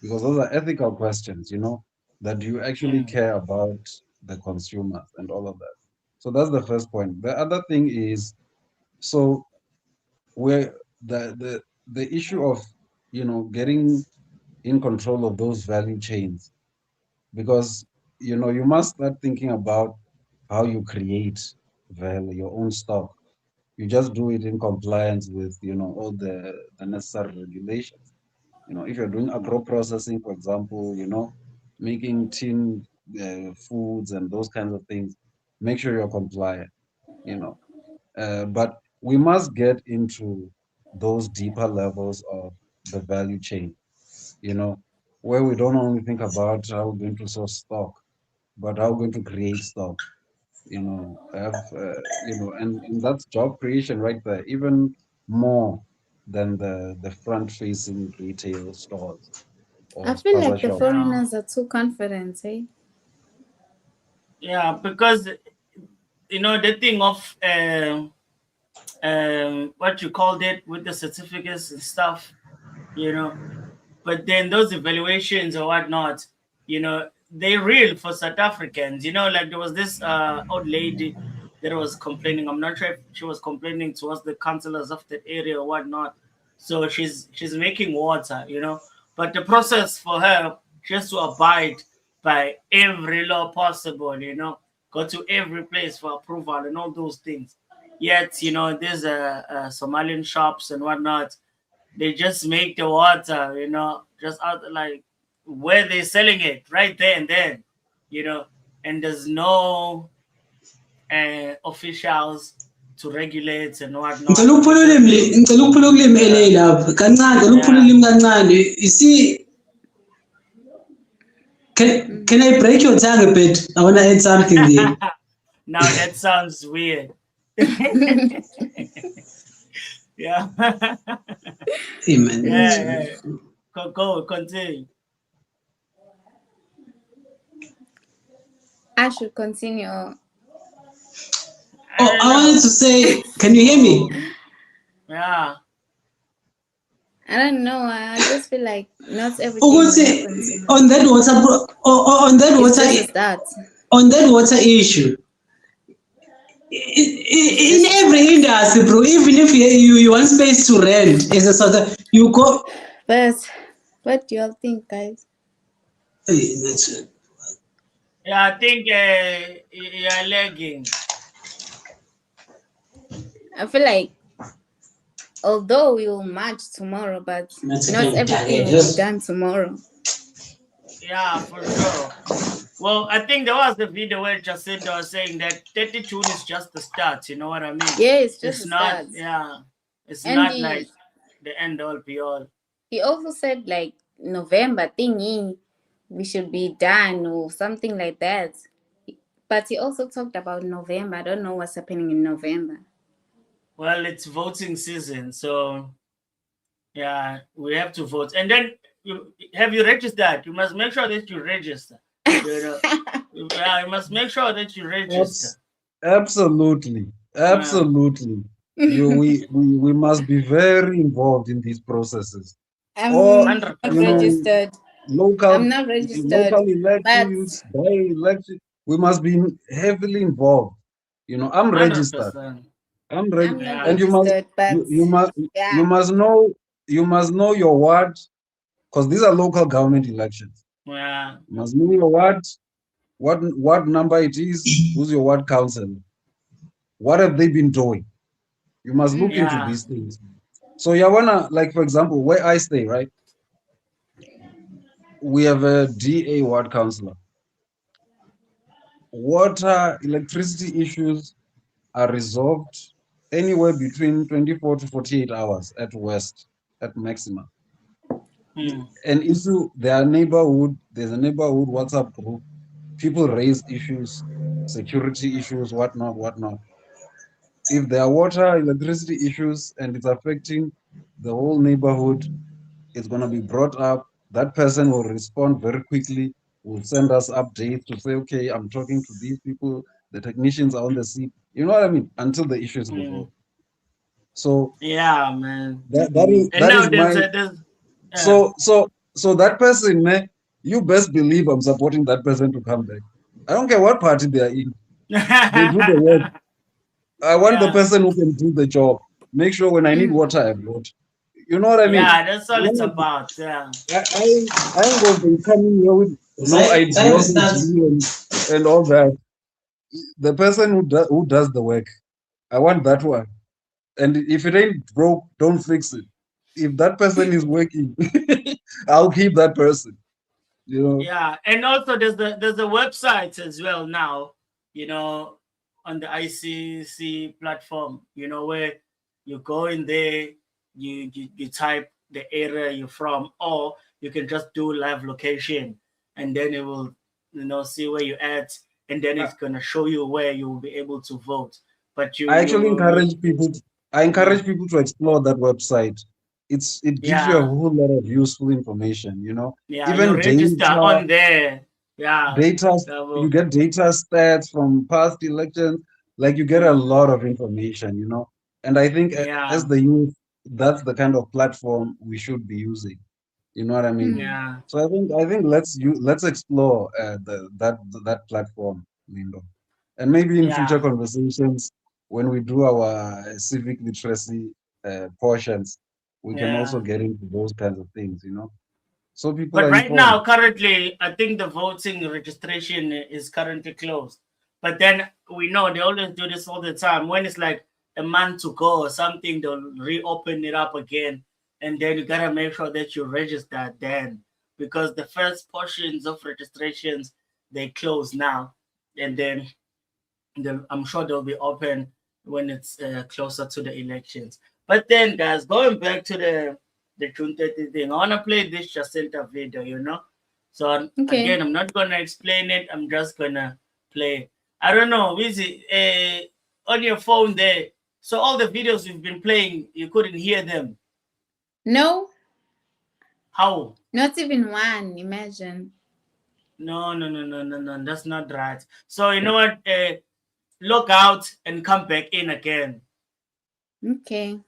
[SPEAKER 4] because those are ethical questions, that you actually care about the consumers and all of that. So that's the first point. The other thing is, so where the issue of getting in control of those value chains, because you must start thinking about how you create value, your own stock. You just do it in compliance with all the necessary regulations. If you're doing agro processing, for example, making tin foods and those kinds of things, make sure you're compliant. But we must get into those deeper levels of the value chain, where we don't only think about how we're going to source stock, but how we're going to create stock. And that's job creation right there, even more than the front-facing retail stores.
[SPEAKER 7] I feel like the foreigners are too confident, eh?
[SPEAKER 2] Yeah, because the thing of what you called it with the certificates and stuff, but then those evaluations or whatnot, they're real for South Africans. Like there was this old lady that was complaining. I'm not sure if she was complaining towards the councillors of that area or whatnot. So she's making water, but the process for her, she has to abide by every law possible, go to every place for approval and all those things. Yet, there's Somalian shops and whatnot. They just make the water, just out like where they're selling it right there and then, and there's no officials to regulate and whatnot.
[SPEAKER 3] Ngicela ukuphula ulimi LA lapha kancane, ngicela ukuphula ulimi kancane. You see, can I break your tongue a bit? I want to add something there.
[SPEAKER 2] Now that sounds weird. Yeah.
[SPEAKER 3] Amen.
[SPEAKER 2] Yeah. Go, continue.
[SPEAKER 7] I should continue.
[SPEAKER 3] I wanted to say, can you hear me?
[SPEAKER 2] Yeah.
[SPEAKER 7] I don't know. I just feel like not everything will happen
[SPEAKER 3] on that water issue. In every industry, bro, even if you want space to rent as a sort of, you go.
[SPEAKER 7] But what do y'all think, guys?
[SPEAKER 2] Yeah, I think you're lagging.
[SPEAKER 7] I feel like although we will march tomorrow, but not everything will be done tomorrow.
[SPEAKER 2] Yeah, for sure. Well, I think there was the video where Jacinta was saying that 30 June is just the start. You know what I mean?
[SPEAKER 7] Yeah, it's just the
[SPEAKER 2] not.
[SPEAKER 7] start.
[SPEAKER 2] Yeah, it's
[SPEAKER 7] And
[SPEAKER 2] not like the end all be all.
[SPEAKER 7] He also said like November thingy, we should be done or something like that. But he also talked about November. I don't know what's happening in November.
[SPEAKER 2] Well, it's voting season, so yeah, we have to vote. And then, have you registered? You must make sure that you register. Yeah, you must make sure that you register.
[SPEAKER 4] Absolutely. We must be very involved in these processes.
[SPEAKER 7] I'm not registered.
[SPEAKER 4] I'm
[SPEAKER 7] not registered.
[SPEAKER 4] Local elections, by-elections, we must be heavily involved. I'm registered.
[SPEAKER 2] 100%.
[SPEAKER 4] I'm ready,
[SPEAKER 7] not
[SPEAKER 4] and you must know your ward, because these are local government elections.
[SPEAKER 2] Yeah.
[SPEAKER 4] You must know your ward, what number it is, who's your ward council, what have they been doing. You must look into these things. So you wanna, like for example, where I stay, right? We have a DA ward councillor. Water, electricity issues are resolved anywhere between 24 to 48 hours at worst, at maximum. An issue, there's a neighborhood WhatsApp group, people raise issues, security issues, whatnot. If there are water, electricity issues and it's affecting the whole neighborhood, it's going to be brought up. That person will respond very quickly, will send us updates to say, okay, I'm talking to these people, the technicians are on the scene. You know what I mean? Until the issue is resolved. So
[SPEAKER 2] yeah, man.
[SPEAKER 4] That is so that person, man, you best believe I'm supporting that person to come back. I don't care what party they are in. They do the work. I want the person who can do the job. Make sure when I need water, I have water. You know what I mean?
[SPEAKER 2] Yeah, that's all it's about. Yeah.
[SPEAKER 4] I ain't going to be coming here with no ideology and all that. The person who does the work, I want that one. And if it ain't broke, don't fix it. If that person is working, I'll keep that person.
[SPEAKER 2] Yeah, and also there's the websites as well now. On the ICC platform. Where you go in there, you type the area you're from, or you can just do live location, and then it will see where you're at, and then it's gonna show you where you will be able to vote. But
[SPEAKER 4] I actually encourage people. I encourage people to explore that website. It gives you a whole lot of useful information.
[SPEAKER 2] Yeah,
[SPEAKER 4] even
[SPEAKER 2] you register on there. Yeah,
[SPEAKER 4] data. You get data stats from past elections. Like you get a lot of information. And I think as the youth, that's the kind of platform we should be using. You know what I mean?
[SPEAKER 2] Yeah.
[SPEAKER 4] So I think let's explore that platform, Lindo, and maybe in future conversations when we do our civic literacy portions, we can also get into those kinds of things. So people
[SPEAKER 2] But
[SPEAKER 4] are
[SPEAKER 2] right now,
[SPEAKER 4] informed.
[SPEAKER 2] currently, I think the voting registration is currently closed. But then we know they always do this all the time. When it's like a month to go or something, they'll reopen it up again. And then you gotta make sure that you register then. Because the first portions of registrations they close now. And then I'm sure they'll be open when it's closer to the elections. But then, guys, going back to the June 30 thing, I want to play this Jacinta video, you know? So,
[SPEAKER 7] Okay.
[SPEAKER 2] again, I'm not going to explain it. I'm just going to play. I don't know, Wizzy, on your phone there, so all the videos you've been playing, you couldn't hear them.
[SPEAKER 7] No,
[SPEAKER 2] How?
[SPEAKER 7] not even one. Imagine.
[SPEAKER 2] No. That's not right. So, you know what? Log out and come back in again.
[SPEAKER 7] Okay.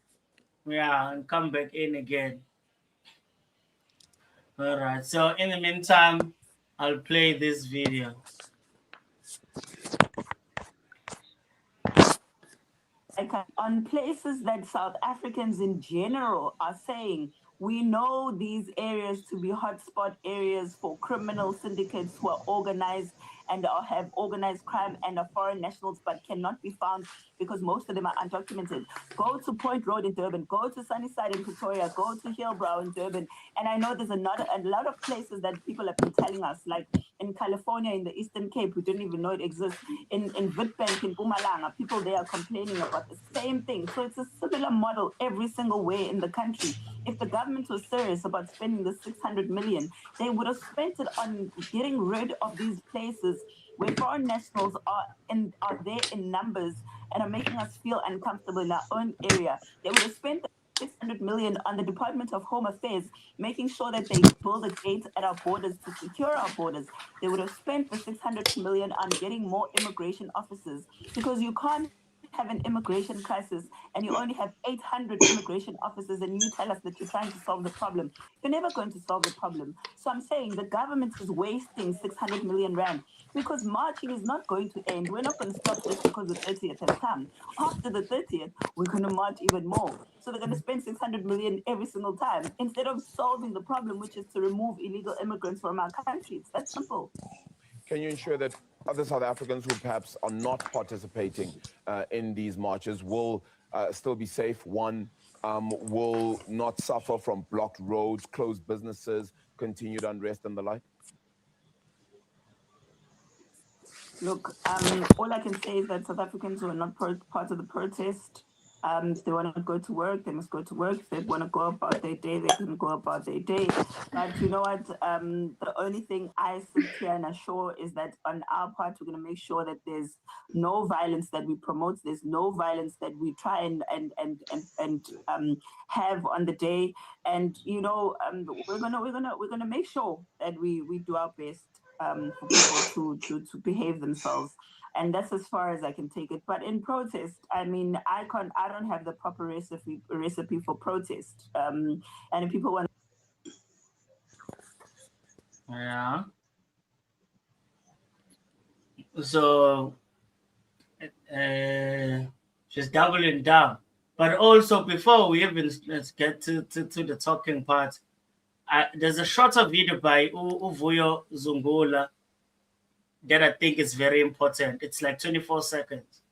[SPEAKER 2] Yeah, and come back in again. All right. So in the meantime, I'll play this video.
[SPEAKER 9] Like on places that South Africans in general are saying, we know these areas to be hotspot areas for criminal syndicates who are organized and have organized crime and are foreign nationals but cannot be found because most of them are undocumented. Go to Point Road in Durban, go to Sunnyside in Pretoria, go to Hillbrow in Durban. And I know there's a lot of places that people have been telling us, like in California, in the Eastern Cape, we didn't even know it exists. In Witbank, in Mpumalanga, people there are complaining about the same thing. So it's a similar model every single way in the country. If the government was serious about spending the 600 million, they would have spent it on getting rid of these places where foreign nationals are there in numbers and are making us feel uncomfortable in our own area. They would have spent 600 million on the Department of Home Affairs, making sure that they build a gate at our borders to secure our borders. They would have spent the 600 million on getting more immigration officers, because you can't have an immigration crisis and you only have 800 immigration officers and you tell us that you're trying to solve the problem. You're never going to solve the problem. So I'm saying the government is wasting 600 million rand because marching is not going to end. We're not going to stop just because the 30th has come. After the 30th, we're going to march even more. So they're going to spend 600 million every single time instead of solving the problem, which is to remove illegal immigrants from our country. It's that simple.
[SPEAKER 10] Can you ensure that other South Africans who perhaps are not participating in these marches will still be safe? One, will not suffer from blocked roads, closed businesses, continued unrest and the like?
[SPEAKER 9] Look, all I can say is that South Africans who are not part of the protest, if they want to go to work, they must go to work. If they want to go about their day, they can go about their day. But you know what? The only thing I sit here and assure is that on our part, we're going to make sure that there's no violence that we promote. There's no violence that we try and have on the day. And you know, we're gonna make sure that we do our best for people to behave themselves. And that's as far as I can take it. But in protest, I mean, I don't have the proper recipe for protest. And if people want,
[SPEAKER 2] Yeah. So she's doubling down. But also, before we even let's get to the talking part, there's a shorter video by Uvuyo Zungula that I think is very important. It's like 24 seconds.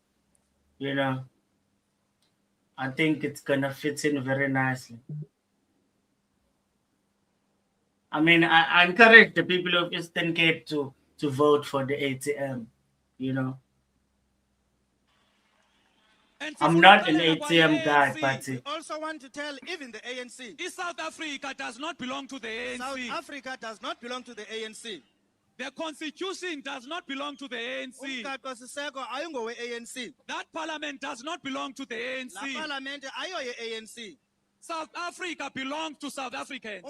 [SPEAKER 2] You know, I think it's gonna fit in very nicely. I mean, I encourage the people of Eastern Cape to vote for the ATM. You know, I'm not an ATM guy, but
[SPEAKER 11] we also want to tell even the ANC.
[SPEAKER 12] South Africa does not belong to the ANC.
[SPEAKER 11] South Africa does not belong to the ANC.
[SPEAKER 12] The constitution does not belong to the ANC. That parliament does not belong to the ANC. South Africa belongs to South Africans.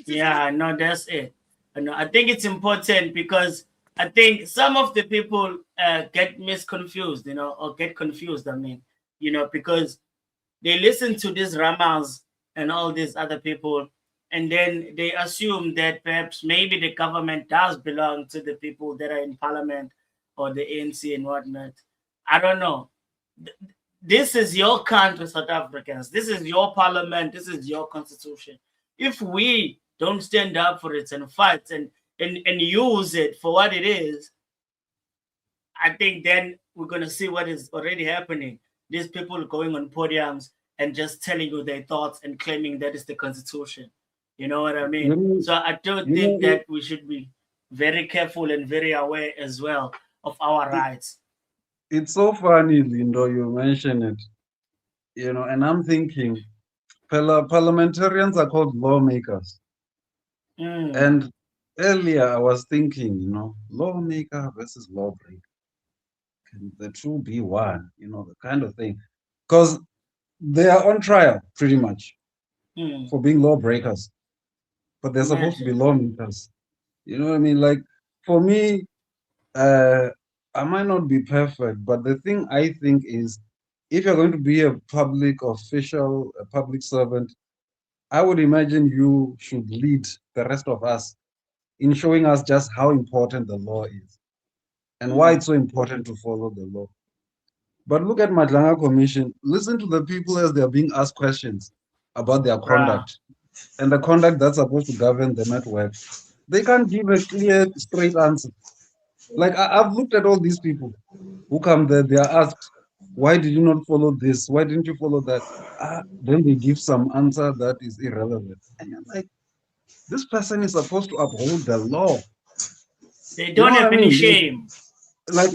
[SPEAKER 2] Yeah, no, that's it. I think it's important because I think some of the people get misconfused, you know, or get confused. I mean, you know, because they listen to these Ramas and all these other people, and then they assume that perhaps maybe the government does belong to the people that are in parliament or the ANC and whatnot. I don't know. this is your country, South Africans. This is your parliament. This is your constitution. If we don't stand up for it and fight and use it for what it is, I think then we're going to see what is already happening. These people going on podiums and just telling you their thoughts and claiming that is the constitution. You know what I mean? So I do think that we should be very careful and very aware as well of our rights.
[SPEAKER 4] It's so funny, Lindo, you mention it. And I'm thinking parliamentarians are called lawmakers. And earlier I was thinking, lawmaker versus lawbreaker. Can the two be one? The kind of thing. Because they are on trial pretty much for being lawbreakers. But they're supposed to be lawmakers. You know what I mean? Like, for me, I might not be perfect, but the thing I think is, if you're going to be a public official, a public servant, I would imagine you should lead the rest of us in showing us just how important the law is and why it's so important to follow the law. But look at Madlanga Commission. Listen to the people as they're being asked questions about their conduct and the conduct that's supposed to govern them at work. They can't give a clear, straight answer. Like, I've looked at all these people who come there, they are asked, why did you not follow this? Why didn't you follow that? Then they give some answer that is irrelevant. And I'm like, this person is supposed to uphold the law.
[SPEAKER 2] They don't have any shame.
[SPEAKER 4] Like,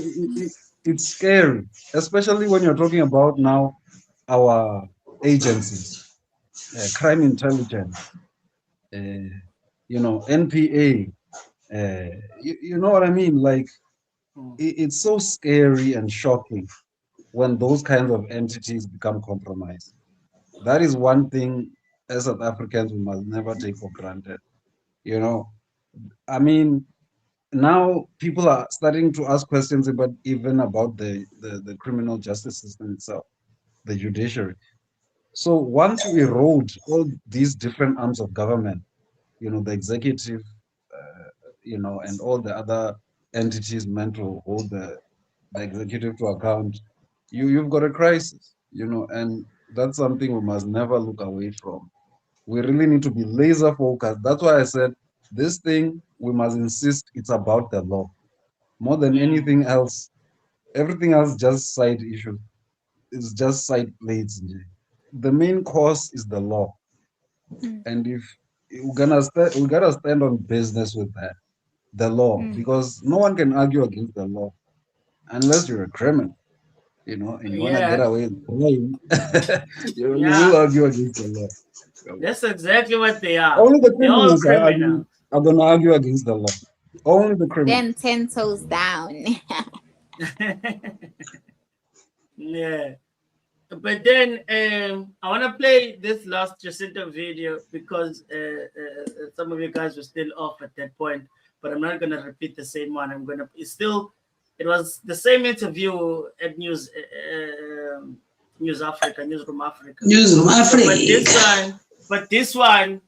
[SPEAKER 4] it's scary, especially when you're talking about now our agencies, crime intelligence, NPA. You know what I mean? Like, it's so scary and shocking when those kinds of entities become compromised. That is one thing as South Africans we must never take for granted. I mean, now people are starting to ask questions even about the criminal justice system itself, the judiciary. So once you erode all these different arms of government, the executive, and all the other entities meant to hold the executive to account, you've got a crisis, and that's something we must never look away from. We really need to be laser focused. That's why I said this thing, we must insist it's about the law more than anything else. Everything else just side issues. It's just side plates. The main cause is the law, and if we gotta stand on business with that, the law, because no one can argue against the law unless you're a criminal, and you want to get away with crime. You will argue against the law.
[SPEAKER 2] That's exactly what they are.
[SPEAKER 4] Only the criminals are going to argue against the law. Only the criminals.
[SPEAKER 7] Then 10 toes down.
[SPEAKER 2] Yeah. But then I want to play this last Jacinta video because some of you guys were still off at that point. But I'm not going to repeat the same one. It was the same interview at Newsroom Africa.
[SPEAKER 3] Newsroom Africa.
[SPEAKER 2] But this one,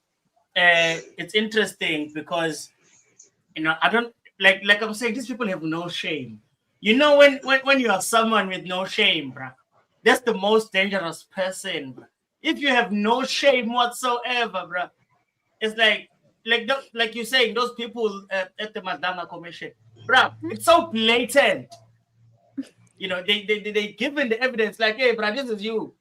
[SPEAKER 2] it's interesting because, I don't like I'm saying, these people have no shame. When you are someone with no shame, bruh, that's the most dangerous person, bruh. If you have no shame whatsoever, bruh, it's like you're saying, those people at the Madlanga Commission, bruh, it's so blatant. They given the evidence like, hey, bruh, this is you.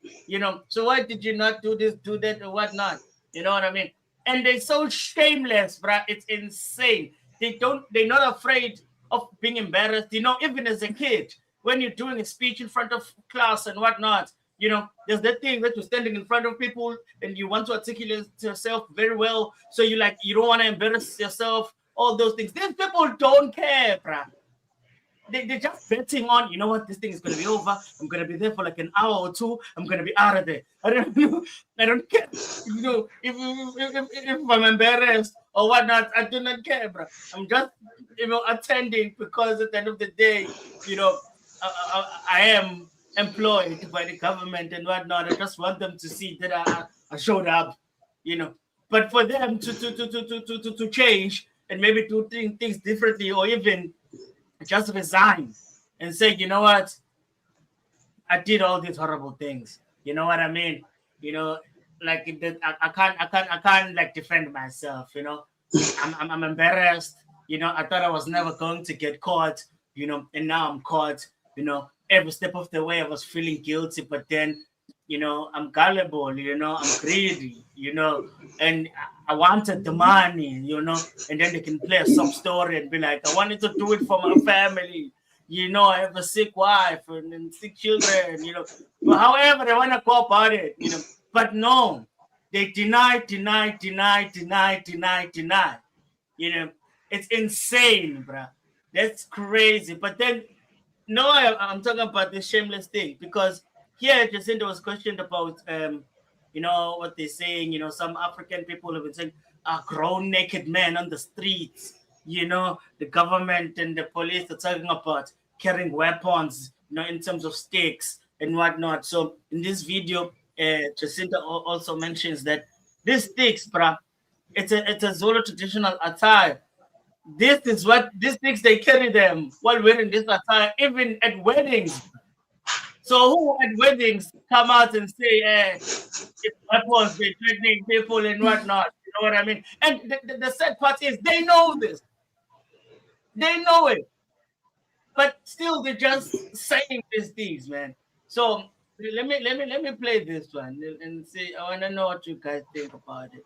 [SPEAKER 2] So why did you not do this, do that, or whatnot? You know what I mean? And they're so shameless, bruh. It's insane. They're not afraid of being embarrassed. Even as a kid, when you're doing a speech in front of class and whatnot, there's that thing that you're standing in front of people and you want to articulate yourself very well. So you don't want to embarrass yourself, all those things. These people don't care, bruh. They're just betting on, this thing is going to be over. I'm going to be there for like an hour or two. I'm going to be out of there. I don't care. If I'm embarrassed or whatnot, I do not care, bro. I'm just, attending because at the end of the day, I am employed by the government and whatnot. I just want them to see that I showed up, But for them to change and maybe do things differently or even just resign and say, you know what, I did all these horrible things. You know what I mean? You know, like I can't like defend myself. You know, I'm embarrassed. You know, I thought I was never going to get caught. You know, and now I'm caught. You know, every step of the way I was feeling guilty, but then, you know, I'm gullible. You know, I'm greedy. You know, and I wanted the money. You know, and then they can play a sob story and be like, I wanted to do it for my family. You know, I have a sick wife and 6 children, you know. But however they want to go about it, you know. But no, they deny. You know, it's insane, bruh. That's crazy. But then, no, I'm talking about this shameless thing because here Jacinta was questioned about, you know, what they're saying. You know, some African people have been saying, grown naked men on the streets. You know, the government and the police are talking about carrying weapons, you know, in terms of sticks and whatnot. So in this video, Jacinta also mentions that these sticks, bruh, it's a Zulu traditional attire. This is what these sticks they carry them while wearing this attire, even at weddings. So who at weddings come out and say, it's weapons, they're threatening people and whatnot? You know what I mean? And the sad part is they know this. They know it. But still they're just saying these things, man. So let me play this one and see. I wanna know what you guys think about it.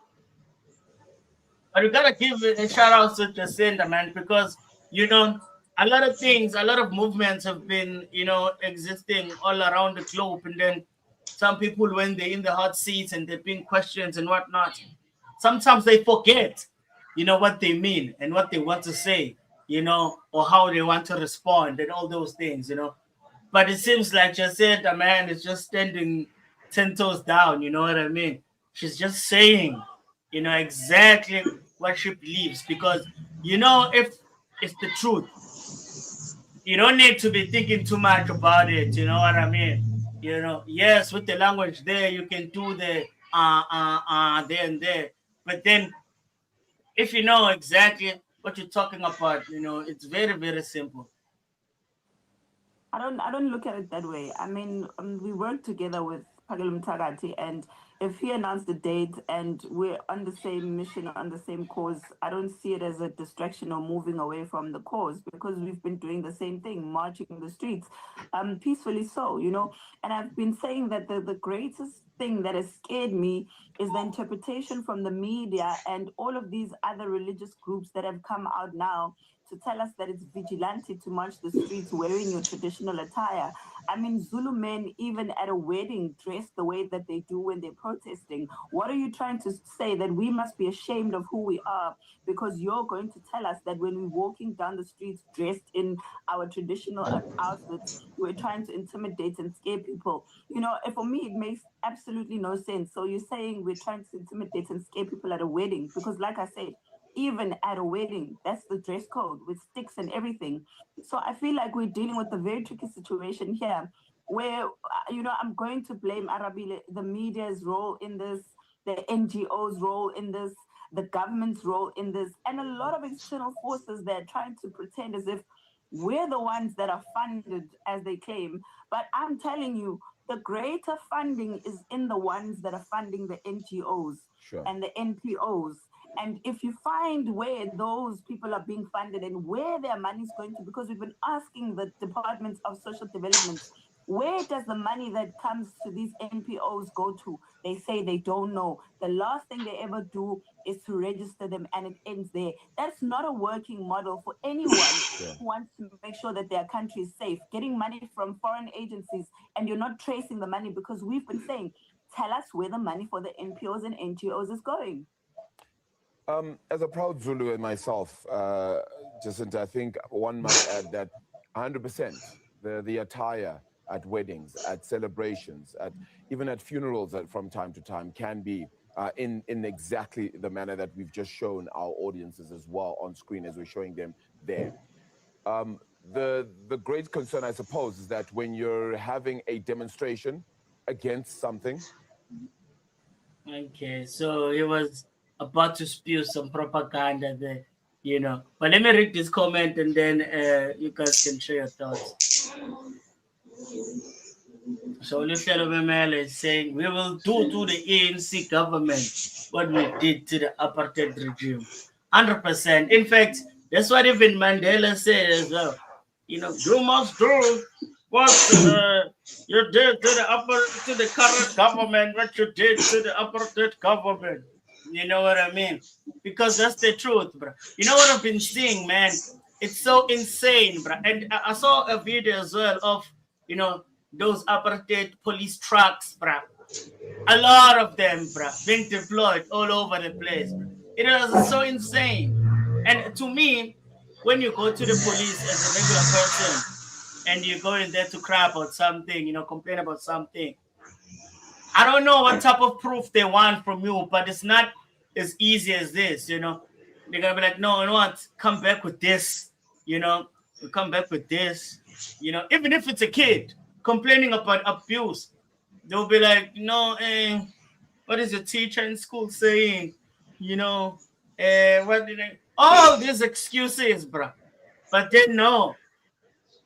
[SPEAKER 2] But we gotta give a shout out to Jacinta, man, because you know a lot of things, a lot of movements have been, you know, existing all around the globe, and then some people when they're in the hot seats and they're being questions and whatnot, sometimes they forget, you know, what they mean and what they want to say, you know, or how they want to respond and all those things, you know. But it seems like Jacinta, man, is just standing 10 toes down, you know what I mean? She's just saying, you know, exactly what she believes because, you know, if it's the truth, you don't need to be thinking too much about it, you know what I mean? You know, yes, with the language there, you can do the there and there. But then if you know exactly what you're talking about, you know, it's very, very simple.
[SPEAKER 9] I don't look at it that way. I mean, we work together with Pagalum Tagati, and if he announced the date and we're on the same mission, on the same cause, I don't see it as a distraction or moving away from the cause because we've been doing the same thing, marching in the streets, peacefully so, you know. And I've been saying that the greatest thing that has scared me is the interpretation from the media and all of these other religious groups that have come out now to tell us that it's vigilante to march the streets wearing your traditional attire. I mean, Zulu men, even at a wedding, dress the way that they do when they're protesting. What are you trying to say? That we must be ashamed of who we are because you're going to tell us that when we're walking down the streets dressed in our traditional outfits, we're trying to intimidate and scare people. You know, for me, it makes absolutely no sense. So you're saying we're trying to intimidate and scare people at a wedding because, like I said, even at a wedding, that's the dress code with sticks and everything. So I feel like we're dealing with a very tricky situation here where, you know, I'm going to blame Arabile, the media's role in this, the NGO's role in this, the government's role in this, and a lot of external forces that are trying to pretend as if we're the ones that are funded as they claim. But I'm telling you, the greater funding is in the ones that are funding the NGOs and the NPOs. And if you find where those people are being funded and where their money is going to, because we've been asking the Department of Social Development, where does the money that comes to these NPOs go to? They say they don't know. The last thing they ever do is to register them and it ends there. That's not a working model for anyone who wants to make sure that their country is safe. Getting money from foreign agencies and you're not tracing the money because we've been saying, tell us where the money for the NPOs and NGOs is going.
[SPEAKER 10] As a proud Zulu and myself, Jacinta, I think one must add that 100% the attire at weddings, at celebrations, even at funerals from time to time can be in exactly the manner that we've just shown our audiences as well on screen as we're showing them there. The great concern, I suppose, is that when you're having a demonstration against something.
[SPEAKER 2] Okay, so he was about to spew some propaganda there, you know. But let me read this comment and then you guys can share your thoughts. So Luciano Memele is saying we will do to the ANC government what we did to the apartheid regime. 100%. In fact, that's what even Mandela said as well. You must do what you did to the current government, what you did to the apartheid government. You know what I mean? Because that's the truth, bro. You know what I've been seeing, man? It's so insane, bro. And I saw a video as well of, those apartheid police trucks, bro. A lot of them, bro, being deployed all over the place, bro. It was so insane. And to me, when you go to the police as a regular person and you go in there to cry about something, complain about something, I don't know what type of proof they want from you, but it's not as easy as this, They're going to be like, no, you know what? Come back with this, come back with this, even if it's a kid complaining about abuse, they'll be like, what is the teacher in school saying? What did all these excuses, bro. But then no,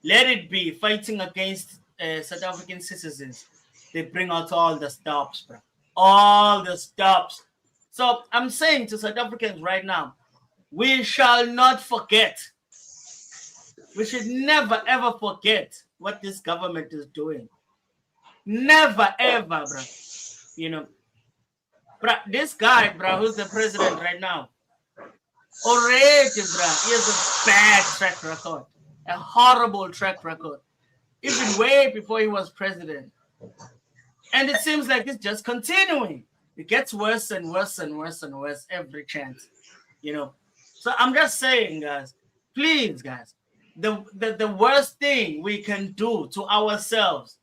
[SPEAKER 2] let it be fighting against South African citizens. They bring out all the stops, bro. All the stops. So I'm saying to South Africans right now, we shall not forget. We should never ever forget what this government is doing. Never ever, bro. Bro, this guy, bro, who's the president right now, already, bro, he has a bad track record, a horrible track record, even way before he was president. And it seems like it's just continuing. It gets worse and worse and worse and worse every chance, So I'm just saying, guys, please, guys, the worst thing we can do to ourselves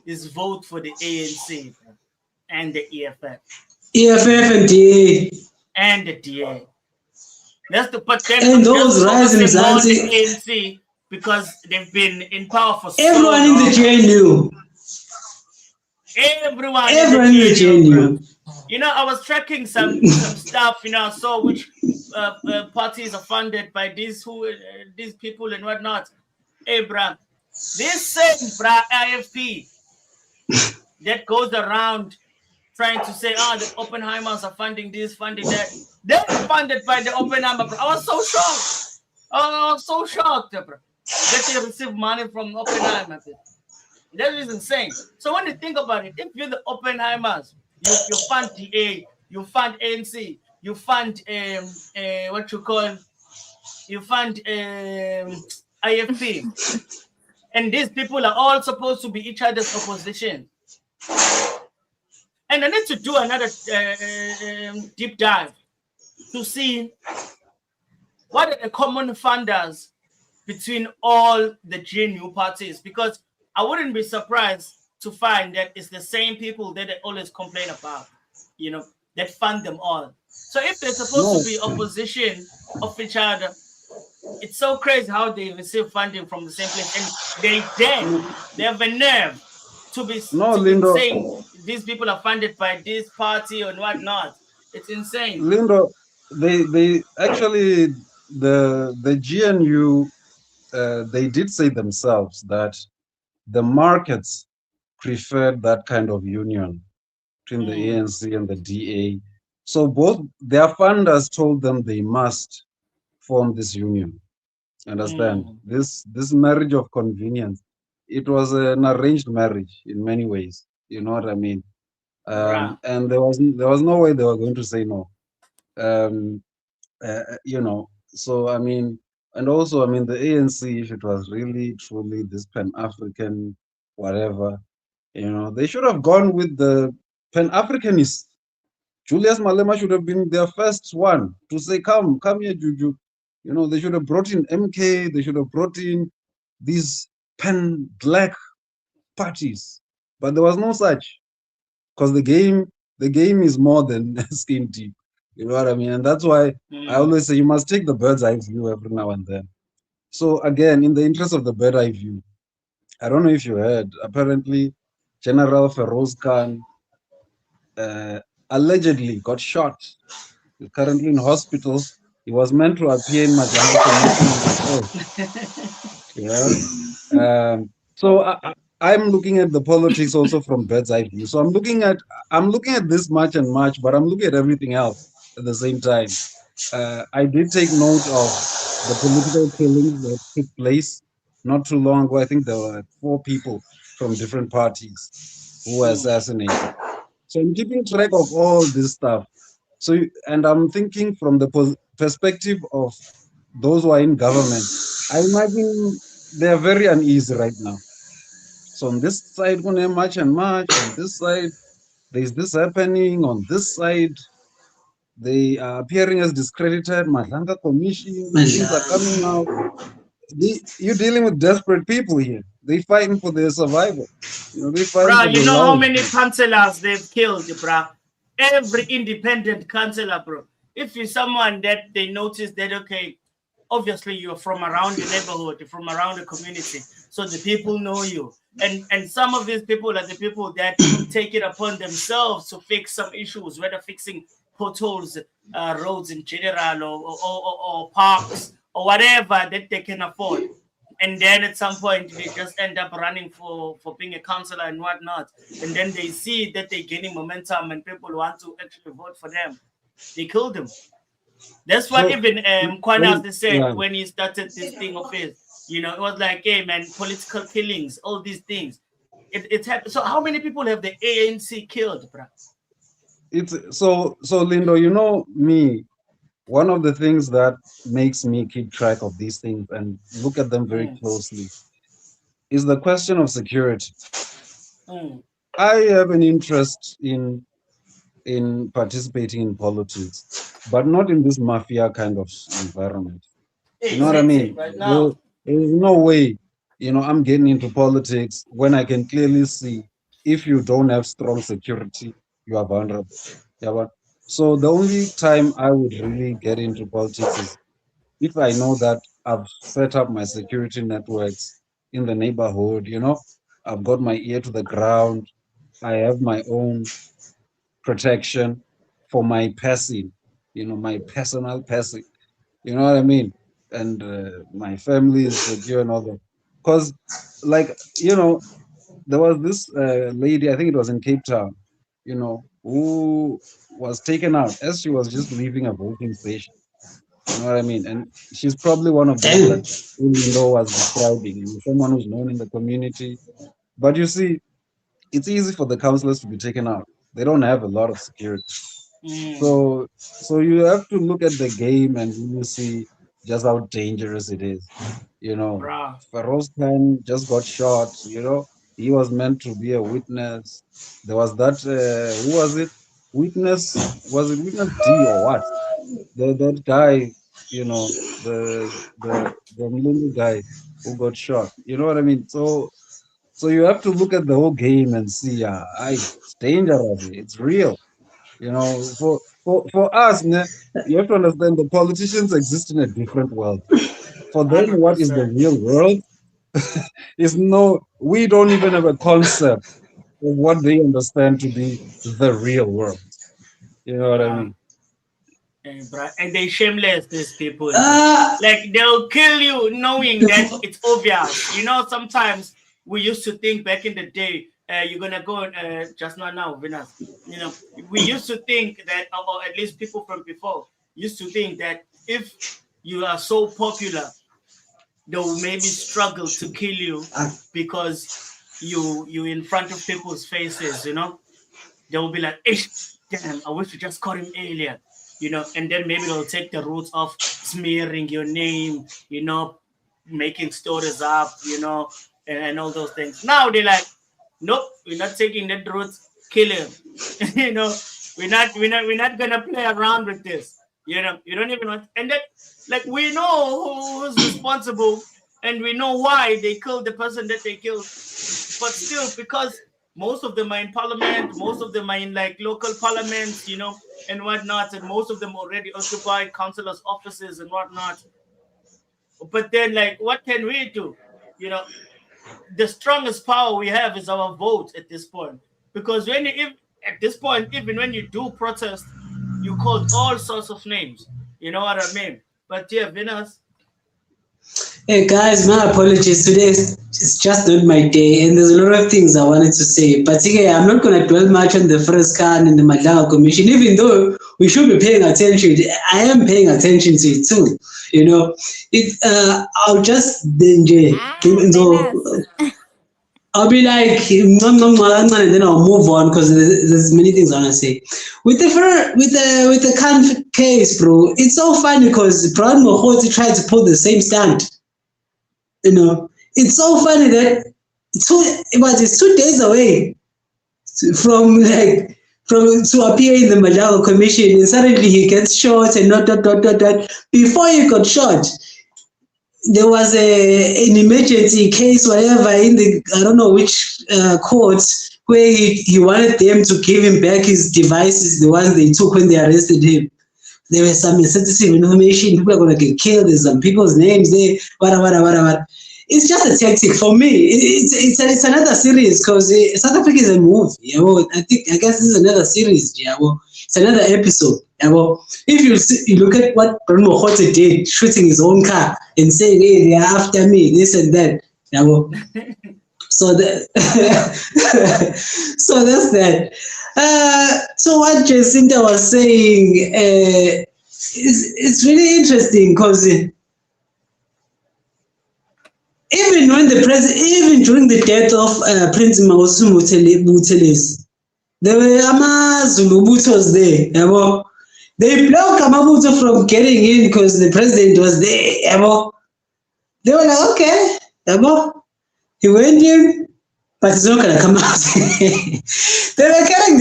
[SPEAKER 2] is vote for the ANC and the EFF.
[SPEAKER 3] EFF and DA.
[SPEAKER 2] And the DA. That's the
[SPEAKER 3] and those rising
[SPEAKER 2] the ANC because they've been in power for so
[SPEAKER 3] everyone
[SPEAKER 2] long.
[SPEAKER 3] In the JNU.
[SPEAKER 2] Everyone
[SPEAKER 3] in the JNU.
[SPEAKER 2] I was tracking some stuff, I saw which parties are funded by these people and whatnot. Hey, bruh, this same IFP that goes around trying to say, the Oppenheimers are funding this, funding that. They're funded by the Oppenheimer, bro. I was so shocked. I was so shocked, bro, that they receive money from Oppenheimer. That is insane. So when you think about it, if you're the Oppenheimers, you fund DA, you fund ANC, you fund you fund IFP, and these people are all supposed to be each other's opposition. And I need to do another deep dive to see what are the common funders between all the GNU parties, because I wouldn't be surprised to find that it's the same people that they always complain about, that fund them all. So if they're supposed to be opposition of each other, it's so crazy how they receive funding from the same place, and they have a nerve to be saying these people are funded by this party or whatnot. It's insane.
[SPEAKER 4] Lindo, they actually the GNU they did say themselves that the markets preferred that kind of union between the ANC and the DA. So both their funders told them they must form this union. Understand? This marriage of convenience, it was an arranged marriage in many ways. You know what I mean? And there was no way they were going to say no. So I mean, and also I mean the ANC, if it was really truly this Pan-African whatever, they should have gone with the Pan-Africanists. Julius Malema should have been their first one to say, come here, Juju. They should have brought in MK, they should have brought in these pan-black parties. But there was no such. Because the game is more than skin deep. You know what I mean? And that's why I always say you must take the bird's eye view every now and then. So again, in the interest of the bird's eye view, I don't know if you heard, apparently General Feroz Khan allegedly got shot. He's currently in hospital. He was meant to appear in Majanga. So I'm looking at the politics also from bird's eye view. So I'm looking at this March and March, but I'm looking at everything else at the same time. I did take note of the political killings that took place not too long ago. I think there were 4 people from different parties who were assassinated. So I'm keeping track of all this stuff. So, and I'm thinking from the perspective of those who are in government. I imagine they are very uneasy right now. So on this side, going to march and march. On this side, there's this happening. On this side, they are appearing as discredited. Madlanga Commission, things are coming out. You're dealing with desperate people here. They're fighting for their survival. They're fighting
[SPEAKER 2] Bro,
[SPEAKER 4] for
[SPEAKER 2] you
[SPEAKER 4] their
[SPEAKER 2] know how
[SPEAKER 4] lives.
[SPEAKER 2] many councillors they've killed, bro? Every independent councillor, bro. If you're someone that they notice that, okay, obviously you're from around the neighborhood, you're from around the community, so the people know you. And some of these people are the people that take it upon themselves to fix some issues, whether fixing potholes, roads in general, or parks, or whatever that they can afford. And then at some point they just end up running for being a councillor and whatnot. And then they see that they're gaining momentum and people want to actually vote for them. They killed him. That's what even Kwanas said when he started this thing of his. It was like, hey man, political killings, all these things. It's happened. So how many people have the ANC killed, bro?
[SPEAKER 4] It's so Lindo, me. One of the things that makes me keep track of these things and look at them very closely is the question of security. I have an interest in participating in politics, but not in this mafia kind of environment. You know what I mean?
[SPEAKER 2] Right now.
[SPEAKER 4] There's no way, I'm getting into politics when I can clearly see if you don't have strong security, you are vulnerable. Yeah, but so the only time I would really get into politics is if I know that I've set up my security networks in the neighborhood, I've got my ear to the ground, I have my own protection for my passing, my personal passing. You know what I mean? And my family is secure and all that. Because, there was this lady, I think it was in Cape Town, who was taken out as she was just leaving a voting station. You know what I mean? And she's probably one of those that Lindo was describing, someone who's known in the community. But you see, it's easy for the councillors to be taken out. They don't have a lot of security. So you have to look at the game and you see just how dangerous it is. Feroz Khan just got shot, he was meant to be a witness. There was that, who was it? Was it witness D or what? That guy, the little guy who got shot. You know what I mean? So you have to look at the whole game and see, it's dangerous. It's real. For us, you have to understand the politicians exist in a different world. For them, 100%. What is the real world is we don't even have a concept of what they understand to be the real world. You know what I mean?
[SPEAKER 2] And they shameless, these people. Like they'll kill you knowing that it's obvious. Sometimes we used to think back in the day, you're gonna go just not now, Venus. We used to think that, or at least people from before used to think that if you are so popular, they'll maybe struggle to kill you because you in front of people's faces. They'll be like, damn, I wish you just caught him earlier. And then maybe they'll take the route of smearing your name, making stories up, and all those things. Now they're like, nope, we're not taking that route, kill him. We're not gonna play around with this. You don't even want, and that, like, we know who's responsible and we know why they killed the person that they killed, but still, because most of them are in parliament, most of them are in like local parliaments, and whatnot, and most of them already occupy councillors' offices and whatnot. But then, like, what can we do? The strongest power we have is our vote at this point. Because at this point, even when you do protest, you call all sorts of names. You know what I mean? But yeah, Venus.
[SPEAKER 3] Hey guys, my apologies. Today it's just not my day, and there's a lot of things I wanted to say. But yeah, I'm not going to dwell much on the first can and the Madlaga Commission, even though we should be paying attention. I am paying attention to it too. You know, I'll just I'll be like, and then I'll move on because there's many things I want to say. With the Khan case, bro, it's so funny because Brown Mohoti tried to pull the same stunt. You know, it's so funny that it's 2 days away from to appear in the Madlaga Commission, and suddenly he gets shot and not. Before he got shot, there was an emergency case, whatever, in the I don't know which court, where he wanted them to give him back his devices, the ones they took when they arrested him. There was some sensitive information. People are going to get killed. There's some people's names there. Whatever. It's just a tactic for me. It's another series because South Africa is a movie. Yeah, well, I guess this is another series. Yeah, well, it's another episode. Yeah, well, if you look at what Bruno Hotte did, shooting his own car and saying, "Hey, they are after me," this and that. Yeah, well, so so that's that. So what Jacinta was saying it's really interesting because even during the death of Prince Mangosuthu Buthelezi, there were Zulu Butos there. Yabo. They blocked Amabuto from getting in because the president was there. Yabo. They were like, okay, yabo. He went in, but he's not gonna come out. They were carrying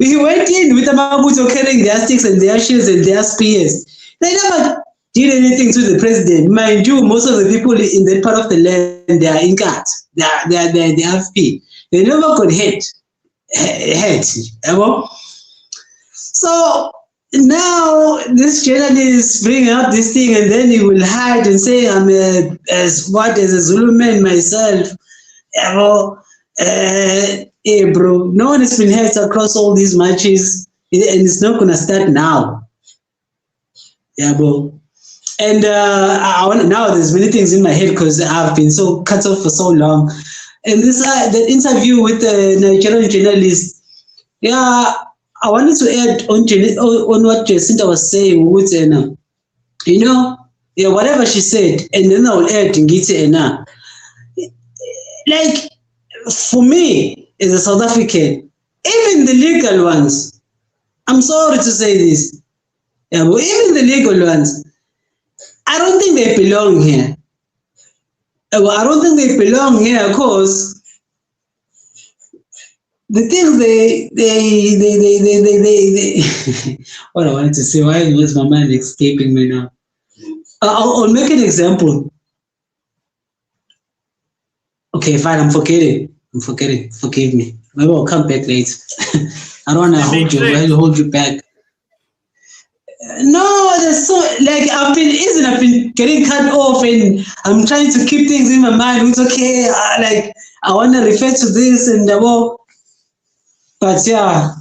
[SPEAKER 3] he went in with Amabuto carrying their sticks and their shields and their spears. They never did anything to the president. Mind you, most of the people in that part of the land, they are in guard. They are FP. They never got hit. So now this journalist bring up this thing and then he will hide and say, I'm as a Zulu man myself. Bro, no one has been hurt across all these matches and it's not gonna start now. Yeah, bro. And now there's many things in my head because I've been so cut off for so long. And this the interview with the Nigerian journalist, yeah, I wanted to add on what Jacinta was saying. You know, yeah, whatever she said, and then I'll add Ngiti. Like, for me, as a South African, even the legal ones, I'm sorry to say this, yeah, but even the legal ones, I don't think they belong here. I don't think they belong here because the things they what I wanted to say, why was my mind escaping me now? I'll make an example. Okay, fine, I'm forgetting. Forgive me. Maybe I'll come back later. I don't want to hold you back. No, there's so I've been getting cut off and I'm trying to keep things in my mind. It's okay, I want to refer to this and but yeah.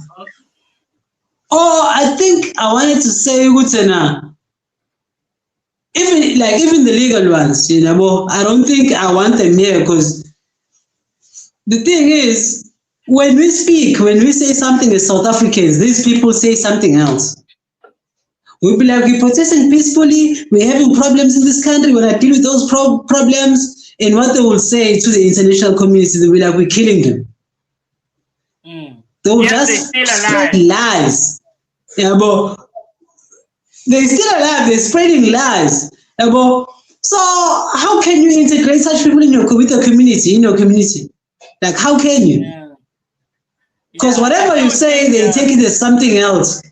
[SPEAKER 3] I think I wanted to say even the legal ones, I don't think I want them here because the thing is, when we say something as South Africans, these people say something else. We'll be like, we're protesting peacefully, we're having problems in this country, when I deal with those problems, and what they will say to the international community, they'll be like, we're killing them. They will just spread lies. Yeah, but they're still alive, they're spreading lies. Yeah, but so how can you integrate such people in your community? Like, how can you? Because whatever you say, they take it as something else.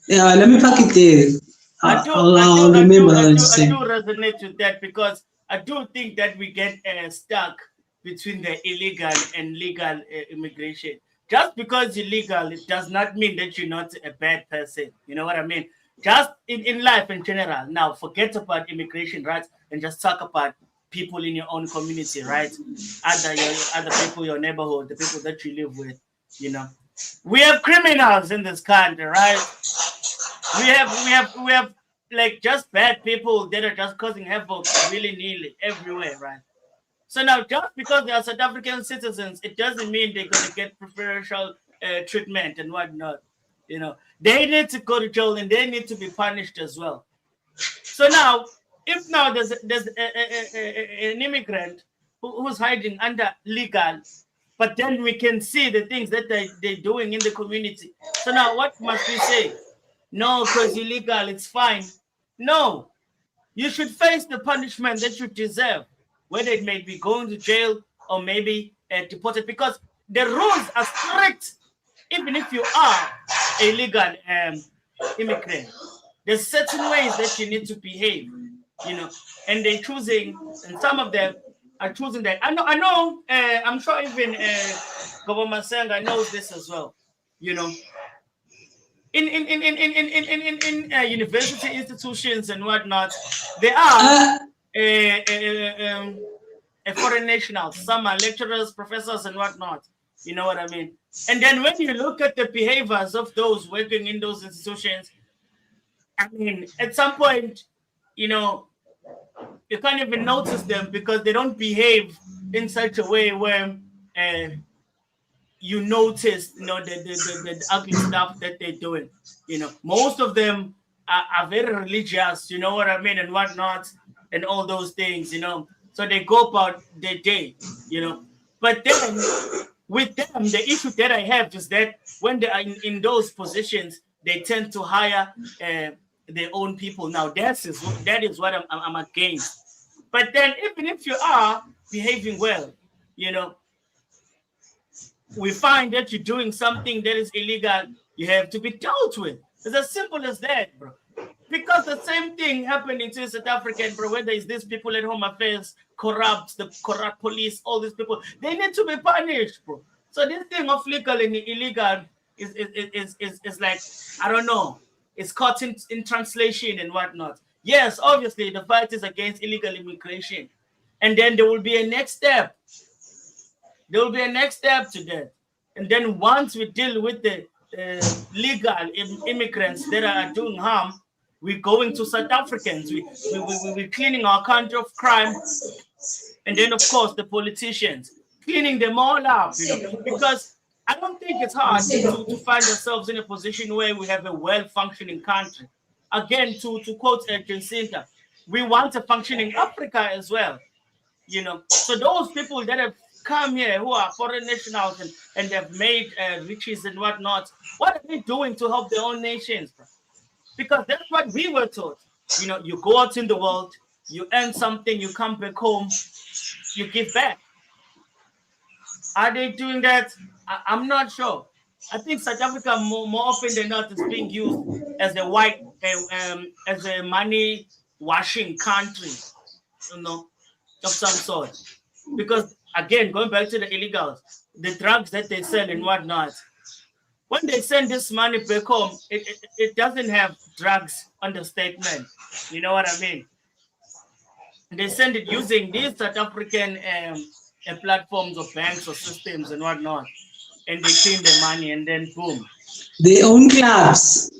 [SPEAKER 3] Yeah, let me pack it there. I'll remember what I'm saying.
[SPEAKER 2] I do resonate with that because I do think that we get stuck between the illegal and legal immigration. Just because you're legal, it does not mean that you're not a bad person. You know what I mean? Just in life in general. Now, forget about immigration rights and just talk about people in your own community, right? Other people, your neighborhood, the people that you live with, We have criminals in this country, right? We have like just bad people that are just causing havoc willy-nilly everywhere, right? So now, just because they are South African citizens, it doesn't mean they're going to get preferential treatment and whatnot. They need to go to jail and they need to be punished as well. So now, if now there's an immigrant who's hiding under legal, but then we can see the things that they're doing in the community. So now, what must we say? No, because illegal, it's fine. No, you should face the punishment that you deserve, whether it may be going to jail or maybe deported, because the rules are strict, even if you are a legal immigrant. There's certain ways that you need to behave, and they're choosing, and some of them are choosing that. I know, I'm sure even Govt Masenga knows this as well, In university institutions and whatnot, there are foreign nationals. Some are lecturers, professors, and whatnot. You know what I mean? And then when you look at the behaviors of those working in those institutions, I mean, at some point, you can't even notice them because they don't behave in such a way where you notice, the ugly stuff that they're doing. Most of them are very religious, you know what I mean, and whatnot, and all those things, So they go about their day, But then with them, the issue that I have is that when they are in those positions, they tend to hire their own people. Now that is what I'm against. But then even if you are behaving well, we find that you're doing something that is illegal, you have to be dealt with. It's as simple as that, bro. Because the same thing happening to South African, bro, whether it's these people at Home Affairs, the corrupt police, all these people, they need to be punished, bro. So this thing of legal and illegal is like, I don't know, it's caught in translation and whatnot. Yes, obviously the fight is against illegal immigration. And then there will be a next step. There will be a next step to that. And then once we deal with the legal immigrants that are doing harm, we're going to South Africans. We're cleaning our country of crime. And then, of course, the politicians, cleaning them all up, because I don't think it's hard to find ourselves in a position where we have a well-functioning country. Again, to quote Jacinta, we want a functioning Africa as well, So those people that have come here who are foreign nationals and they've made riches and whatnot, what are they doing to help their own nations, bro? Because that's what we were taught. You go out in the world, you earn something, you come back home, you give back. Are they doing that? I'm not sure. I think South Africa more often than not is being used as as a money washing country, of some sort. Because again, going back to the illegals, the drugs that they sell and whatnot, when they send this money back home, it doesn't have drugs on the statement. You know what I mean? They send it using these South African platforms or banks or systems and whatnot. And they clean the money and then boom.
[SPEAKER 3] They own clubs.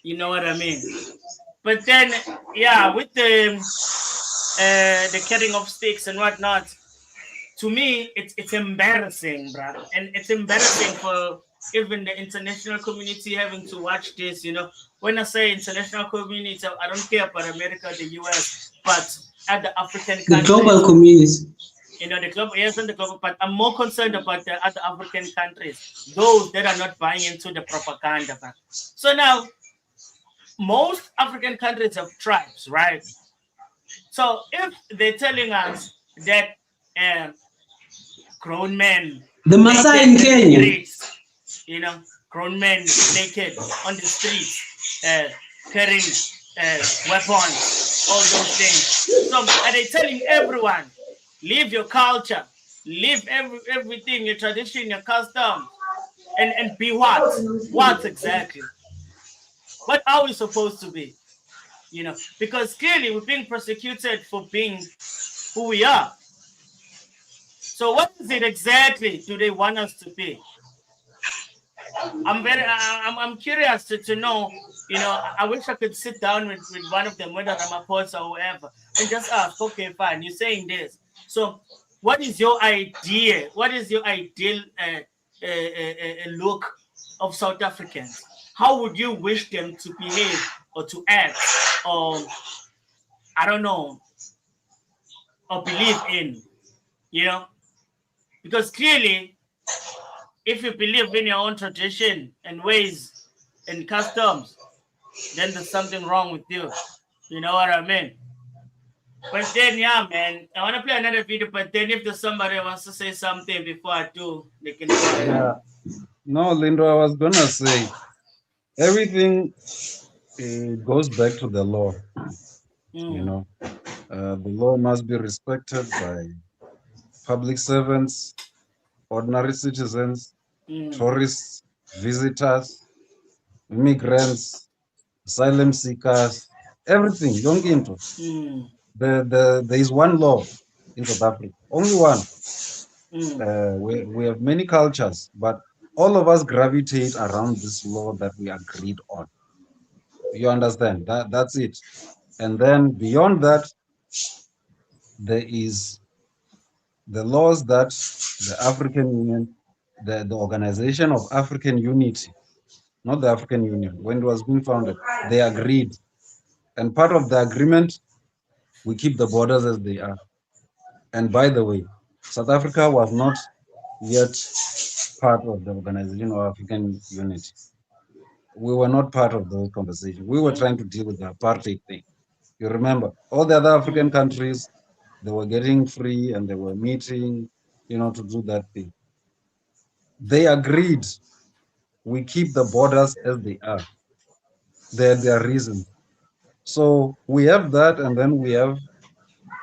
[SPEAKER 2] You know what I mean? But then, yeah, with the carrying of sticks and whatnot, to me, it's embarrassing, bro. And it's embarrassing for even the international community having to watch this, When I say international community, I don't care about America, the US, but other African countries.
[SPEAKER 3] The global community.
[SPEAKER 2] The global, yes, and the global, but I'm more concerned about the other African countries, those that are not buying into the propaganda. Bro. So now, most African countries have tribes, right? So if they're telling us that grown men,
[SPEAKER 3] the Maasai in Kenya,
[SPEAKER 2] streets, grown men naked on the streets, carrying weapons, all those things. So are they telling everyone, leave your culture, leave everything, your tradition, your custom, and be what? What exactly? What are we supposed to be? Because clearly we're being persecuted for being who we are. So what is it exactly do they want us to be? I'm curious to know. You know, I wish I could sit down with one of them, whether Ramaphosa or whoever, and just ask. Okay, fine. You're saying this. So, what is your idea? What is your ideal look of South Africans? How would you wish them to behave or to act, or I don't know, or believe in? You know, because clearly, if you believe in your own tradition and ways and customs, then there's something wrong with you. You know what I mean? But then, yeah, man, I want to play another video. But then, if there's somebody who wants to say something before I do, they can go ahead.
[SPEAKER 4] Yeah. No, Lindo, I was gonna say everything goes back to the law. You know, the law must be respected by public servants, ordinary citizens, tourists, visitors, immigrants, asylum seekers, everything. There is one law in South Africa, only one. We have many cultures, but all of us gravitate around this law that we agreed on. You understand? That's it. And then beyond that, there is the laws that the African Union, the Organization of African Unity, not the African Union, when it was being founded, they agreed. And part of the agreement, we keep the borders as they are. And by the way, South Africa was not yet part of the Organization of African Unity. We were not part of those conversations. We were trying to deal with the apartheid thing. You remember, all the other African countries, they were getting free and they were meeting, to do that thing. They agreed we keep the borders as they are. They had their reason. So we have that, and then we have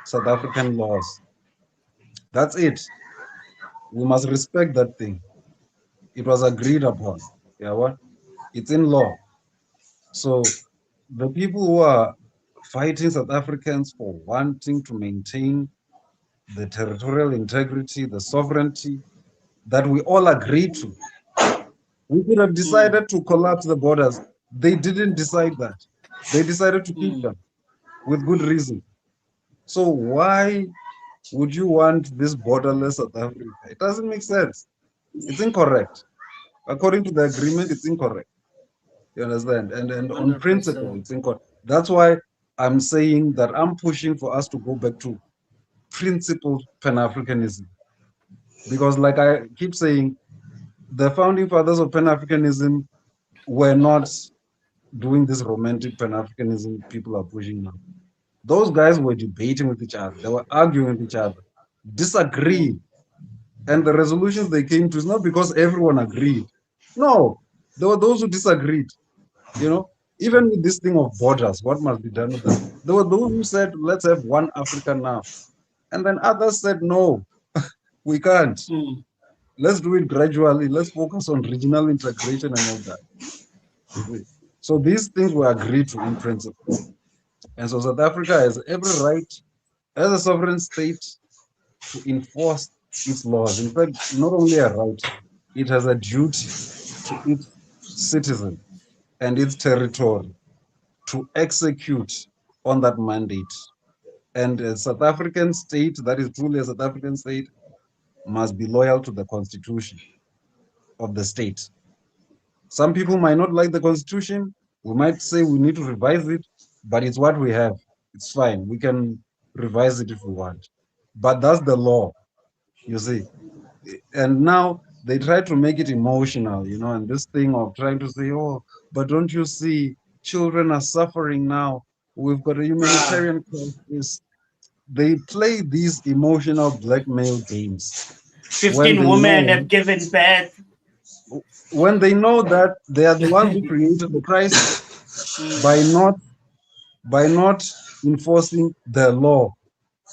[SPEAKER 4] South African laws. That's it. We must respect that thing. It was agreed upon. Yeah, what? It's in law. So the people who are fighting South Africans for wanting to maintain the territorial integrity, the sovereignty that we all agreed to. We could have decided to collapse the borders. They didn't decide that. They decided to keep them with good reason. So why would you want this borderless South Africa? It doesn't make sense. It's incorrect. According to the agreement, it's incorrect. You understand? And on principle, it's incorrect. That's why I'm saying that I'm pushing for us to go back to principled Pan-Africanism. Because like I keep saying, the founding fathers of Pan-Africanism were not doing this romantic Pan-Africanism people are pushing now. Those guys were debating with each other. They were arguing with each other, disagreeing. And the resolutions they came to is not because everyone agreed. No, there were those who disagreed. Even with this thing of borders, what must be done with that? There were those who said, let's have one Africa now. And then others said, no, we can't. Let's do it gradually. Let's focus on regional integration and all that. So these things were agreed to in principle. And so South Africa has every right, as a sovereign state, to enforce its laws. In fact, not only a right, it has a duty to its citizens and its territory to execute on that mandate. And a South African state that is truly a South African state must be loyal to the constitution of the state. Some people might not like the constitution. We might say we need to revise it, but it's what we have. It's fine. We can revise it if we want. But that's the law, you see. And now they try to make it emotional, and this thing of trying to say, oh, but don't you see, children are suffering now. We've got a humanitarian crisis. They play these emotional blackmail games.
[SPEAKER 2] 15 women have given birth.
[SPEAKER 4] When they know that they are the ones who created the crisis by not enforcing the law.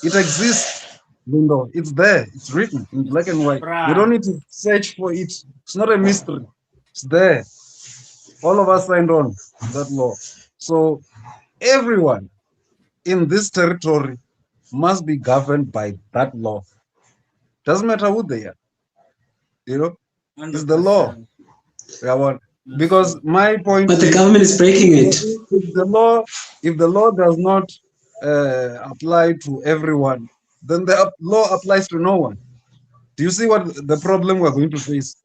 [SPEAKER 4] It exists, Lindo. It's there. It's written in black and white. You don't need to search for it. It's not a mystery. It's there. All of us signed on that law. So everyone in this territory must be governed by that law. Doesn't matter who they are. It's the law. Because my point
[SPEAKER 3] But the
[SPEAKER 4] is,
[SPEAKER 3] government is breaking it.
[SPEAKER 4] if the law does not apply to everyone, then the law applies to no one. Do you see what the problem we're going to face?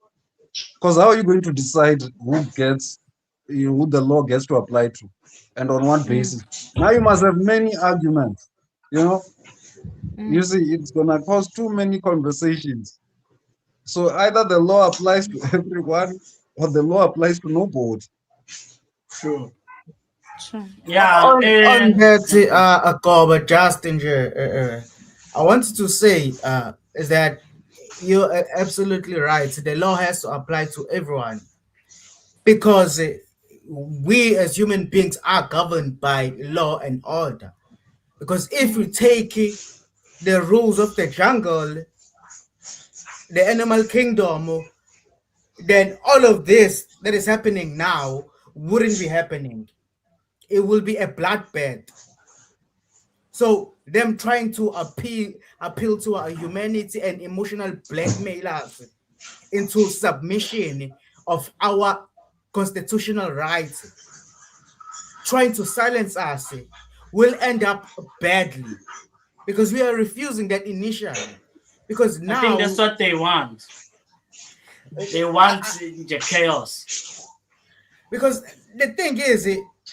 [SPEAKER 4] Because how are you going to decide who gets, who the law gets to apply to, and on what basis? Now you must have many arguments. You see, it's gonna cause too many conversations. So either the law applies to everyone, or the law applies to nobody.
[SPEAKER 2] True.
[SPEAKER 7] Sure.
[SPEAKER 2] Yeah.
[SPEAKER 5] On that, Govt, Justin, I wanted to say is that you're absolutely right. The law has to apply to everyone because we as human beings are governed by law and order. Because if we take the rules of the jungle, the animal kingdom, then all of this that is happening now wouldn't be happening. It will be a bloodbath. So them trying to appeal to our humanity and emotional blackmail us into submission of our constitutional rights, trying to silence us, will end up badly because we are refusing that initially. Because now
[SPEAKER 2] I think that's what they want. They want the chaos.
[SPEAKER 5] Because the thing is,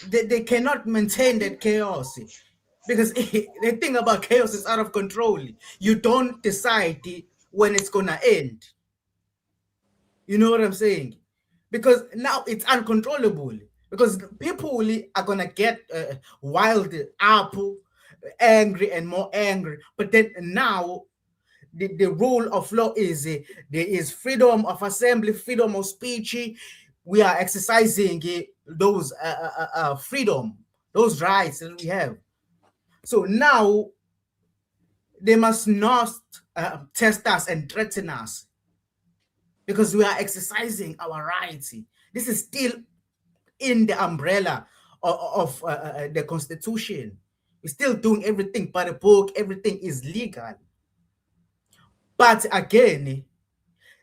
[SPEAKER 5] they cannot maintain that chaos. Because the thing about chaos is out of control. You don't decide when it's gonna end. You know what I'm saying? Because now it's uncontrollable. Because people are gonna get wild up, angry and more angry. But then now the rule of law is there is freedom of assembly, freedom of speech. We are exercising those freedom, those rights that we have. So now they must not test us and threaten us because we are exercising our rights. This is still in the umbrella of the Constitution. We're still doing everything by the book. Everything is legal. But again,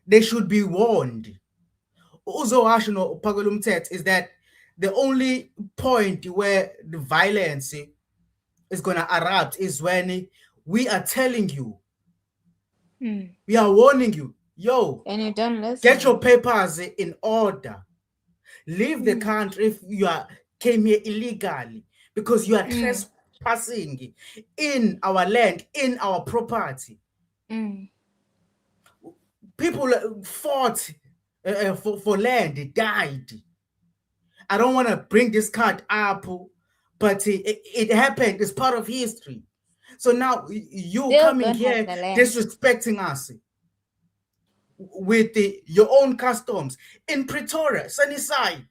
[SPEAKER 5] they should be warned. Also, is that the only point where the violence is going to erupt is when we are telling you, we are warning you, yo,
[SPEAKER 7] and you don't listen.
[SPEAKER 5] Get your papers in order. Leave the country if you came here illegally because you are trespassing in our land, in our property. People fought for land, they died. I don't want to bring this card up, but it happened. It's part of history. So now you
[SPEAKER 7] Still
[SPEAKER 5] coming
[SPEAKER 7] don't
[SPEAKER 5] here
[SPEAKER 7] have the land.
[SPEAKER 5] disrespecting us with your own customs in Pretoria, Sunnyside,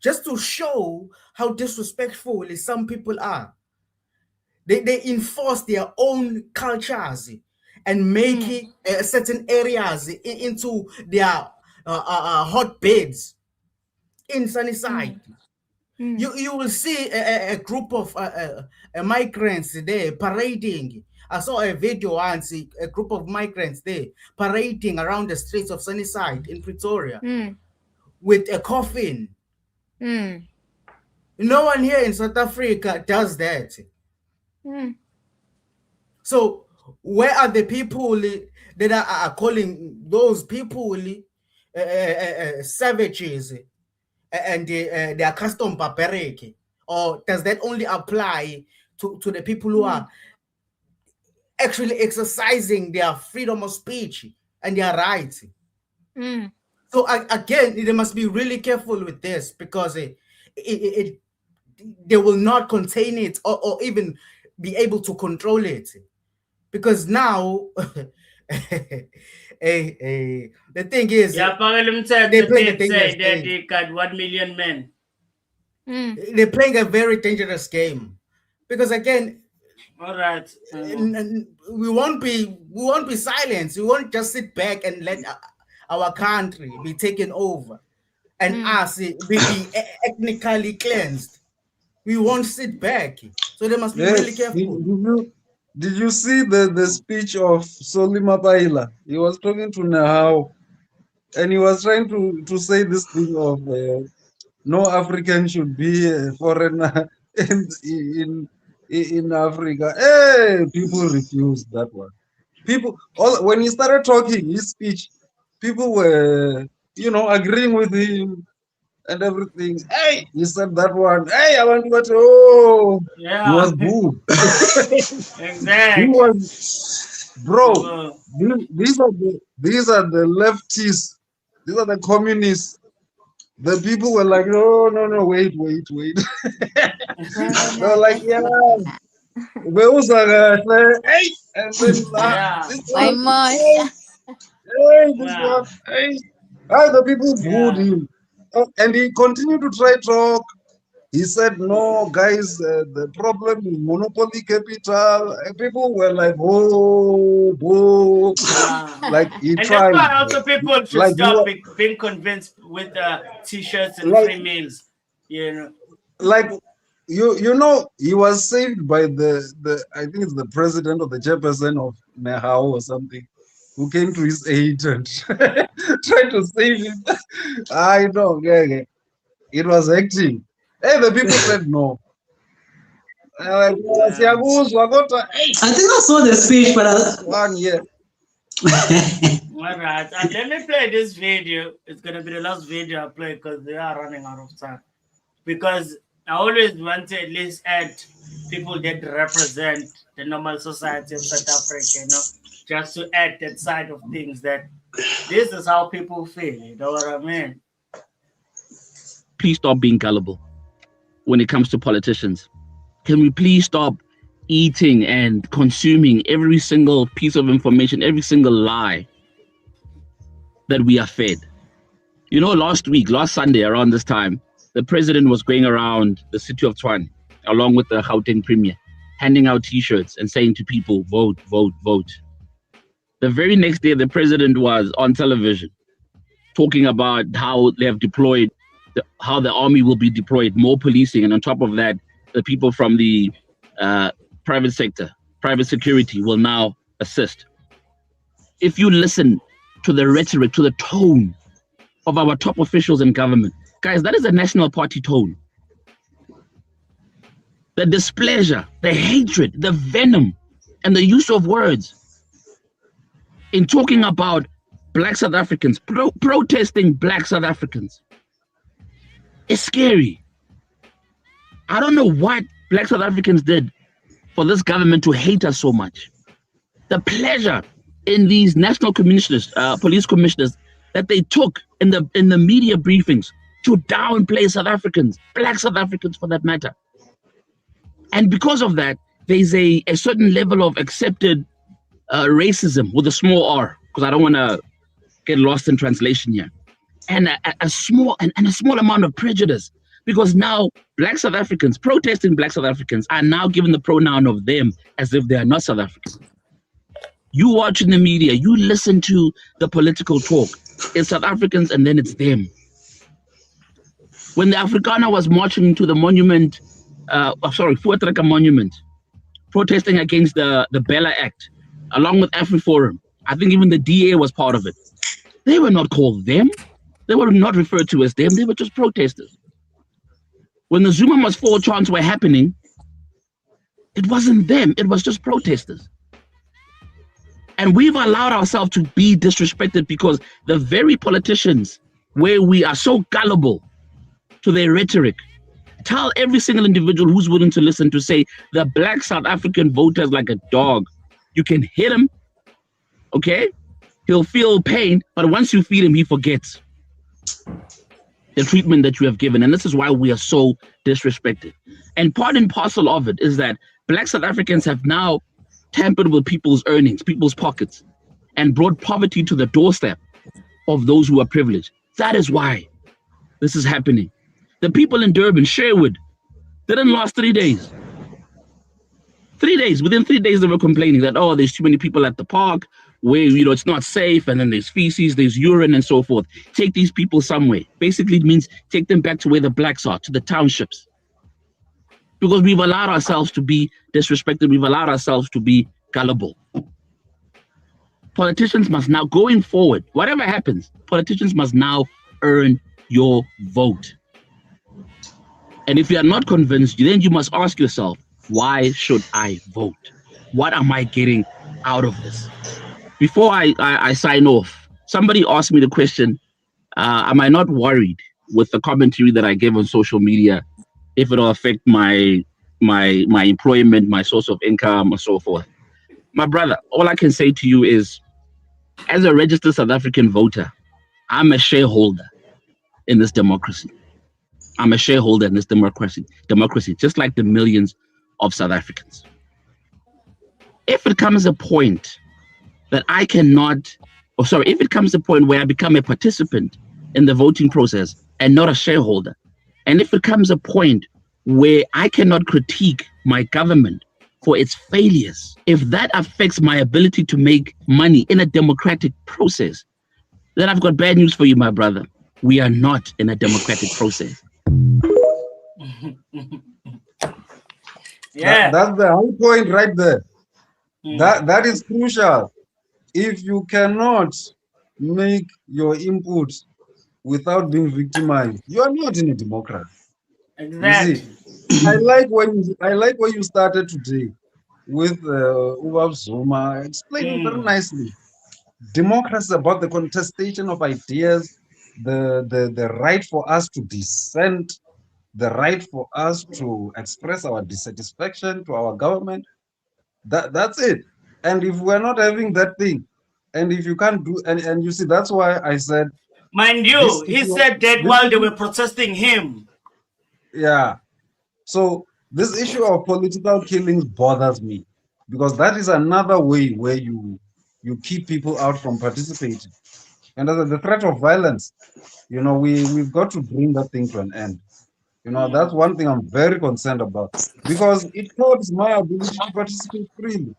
[SPEAKER 5] just to show how disrespectful some people are. They enforce their own cultures and make certain areas into their hotbeds in Sunnyside. You will see a group of migrants there parading. I saw a video once, a group of migrants there parading around the streets of Sunnyside in Pretoria with a coffin. No one here in South Africa does that. So where are the people that are calling those people savages and their custom barbaric? Or does that only apply to the people who are actually exercising their freedom of speech and their rights? So again, they must be really careful with this because they will not contain it or even be able to control it. Because now, the thing is,
[SPEAKER 2] they play that they got 1 million men.
[SPEAKER 5] They're playing a very dangerous game. Because again,
[SPEAKER 2] all right,
[SPEAKER 5] we won't be silent. We won't just sit back and let our country be taken over and us be ethnically cleansed. We won't sit back. So they must be really careful.
[SPEAKER 4] Did you see the speech of Solly Mapaila? He was talking to Nahau, and he was trying to say this thing of no African should be a foreigner in Africa. Hey, people refused that one. When he started talking his speech, people were, agreeing with him and everything. Hey, he said that one. Hey, I want to go to. Oh,
[SPEAKER 2] Yeah.
[SPEAKER 4] He was booed.
[SPEAKER 2] Exactly.
[SPEAKER 4] He was, bro. These are the leftists. These are the communists. The people were like, no, wait. They were like, yeah. Hey, and then this one, this one, hey. The people booed him. And he continued to try talk. He said, no, guys, the problem is monopoly capital. And people were like, oh. Like he
[SPEAKER 2] and
[SPEAKER 4] tried.
[SPEAKER 2] that's why also people should
[SPEAKER 4] like
[SPEAKER 2] stop being convinced with t-shirts and free meals.
[SPEAKER 4] Like he was saved by the I think it's the president or the chairperson of Nehao or something, who came to his aid and tried to save him. I know, yeah. It was acting. Hey, the people said no. I think
[SPEAKER 3] I saw the speech, but
[SPEAKER 4] one year.
[SPEAKER 2] All right, let me play this video. It's gonna be the last video I play because they are running out of time. Because I always want to at least add people that represent the normal society of South Africa, just to add that side of things, that this is how people feel, you know what I mean?
[SPEAKER 13] Please stop being gullible when it comes to politicians. Can we please stop eating and consuming every single piece of information, every single lie that we are fed? Last Sunday around this time, the president was going around the city of Tshwane, along with the Gauteng premier, handing out t-shirts and saying to people, vote, vote, vote. The very next day, the president was on television talking about how they have deployed, how the army will be deployed, more policing, and on top of that, the people from the private sector, private security will now assist. If you listen to the rhetoric, to the tone of our top officials in government, guys, that is a National Party tone. The displeasure, the hatred, the venom, and the use of words in talking about Black South Africans, protesting Black South Africans, is scary. I don't know what Black South Africans did for this government to hate us so much. The pleasure in these national commissioners, police commissioners, that they took in the media briefings to downplay South Africans, Black South Africans for that matter. And because of that, there's a certain level of accepted racism with a small r, because I don't want to get lost in translation here, and a small amount of prejudice, because now Black South Africans, protesting Black South Africans, are now given the pronoun of them as if they are not South Africans. You watch in the media, you listen to the political talk, it's South Africans and then it's them. When the Afrikaner was marching to the monument, Voortrekker Monument, protesting against the Bella Act, along with AfriForum, I think even the DA was part of it. They were not called them. They were not referred to as them. They were just protesters. When the Zuma must fall chants were happening, it wasn't them. It was just protesters. And we've allowed ourselves to be disrespected because the very politicians, where we are so gullible to their rhetoric, tell every single individual who's willing to listen to say the Black South African voter is like a dog. You can hit him, okay? He'll feel pain, but once you feed him, he forgets the treatment that you have given. And this is why we are so disrespected. And part and parcel of it is that Black South Africans have now tampered with people's earnings, people's pockets, and brought poverty to the doorstep of those who are privileged. That is why this is happening. The people in Durban, Sherwood, didn't last 3 days. 3 days. Within 3 days, they were complaining that, oh, there's too many people at the park where, it's not safe. And then there's feces, there's urine and so forth. Take these people somewhere. Basically, it means take them back to where the blacks are, to the townships. Because we've allowed ourselves to be disrespected. We've allowed ourselves to be gullible. politicians must now, going forward, whatever happens, politicians must now earn your vote. And if you are not convinced, then you must ask yourself, why should I vote? What am I getting out of this? Before I sign off, somebody asked me the question, am I not worried with the commentary that I give on social media if it will affect my employment, my source of income, and so forth? My brother, all I can say to you is, as a registered South African voter, I'm a shareholder in this democracy. I'm a shareholder in this democracy, just like the millions of South Africans. If it comes a point that I cannot, if it comes a point where I become a participant in the voting process and not a shareholder, and if it comes a point where I cannot critique my government for its failures, if that affects my ability to make money in a democratic process, then I've got bad news for you, my brother. We are not in a democratic process.
[SPEAKER 2] Yeah.
[SPEAKER 4] That's the whole point right there. That is crucial. If you cannot make your input without being victimized, you are not in a democracy.
[SPEAKER 2] Exactly.
[SPEAKER 4] You see, I like when you started today with Zuma explaining very nicely. Democracy is about the contestation of ideas, the right for us to dissent, the right for us to express our dissatisfaction to our government. That's it. And if we're not having that thing, and if you can't do, and you see, that's why I said,
[SPEAKER 2] mind you, he said that while they were protesting him.
[SPEAKER 4] Yeah. So this issue of political killings bothers me, because that is another way where you keep people out from participating. And the threat of violence, we've got to bring that thing to an end. That's one thing I'm very concerned about, because it curbs my ability to participate freely.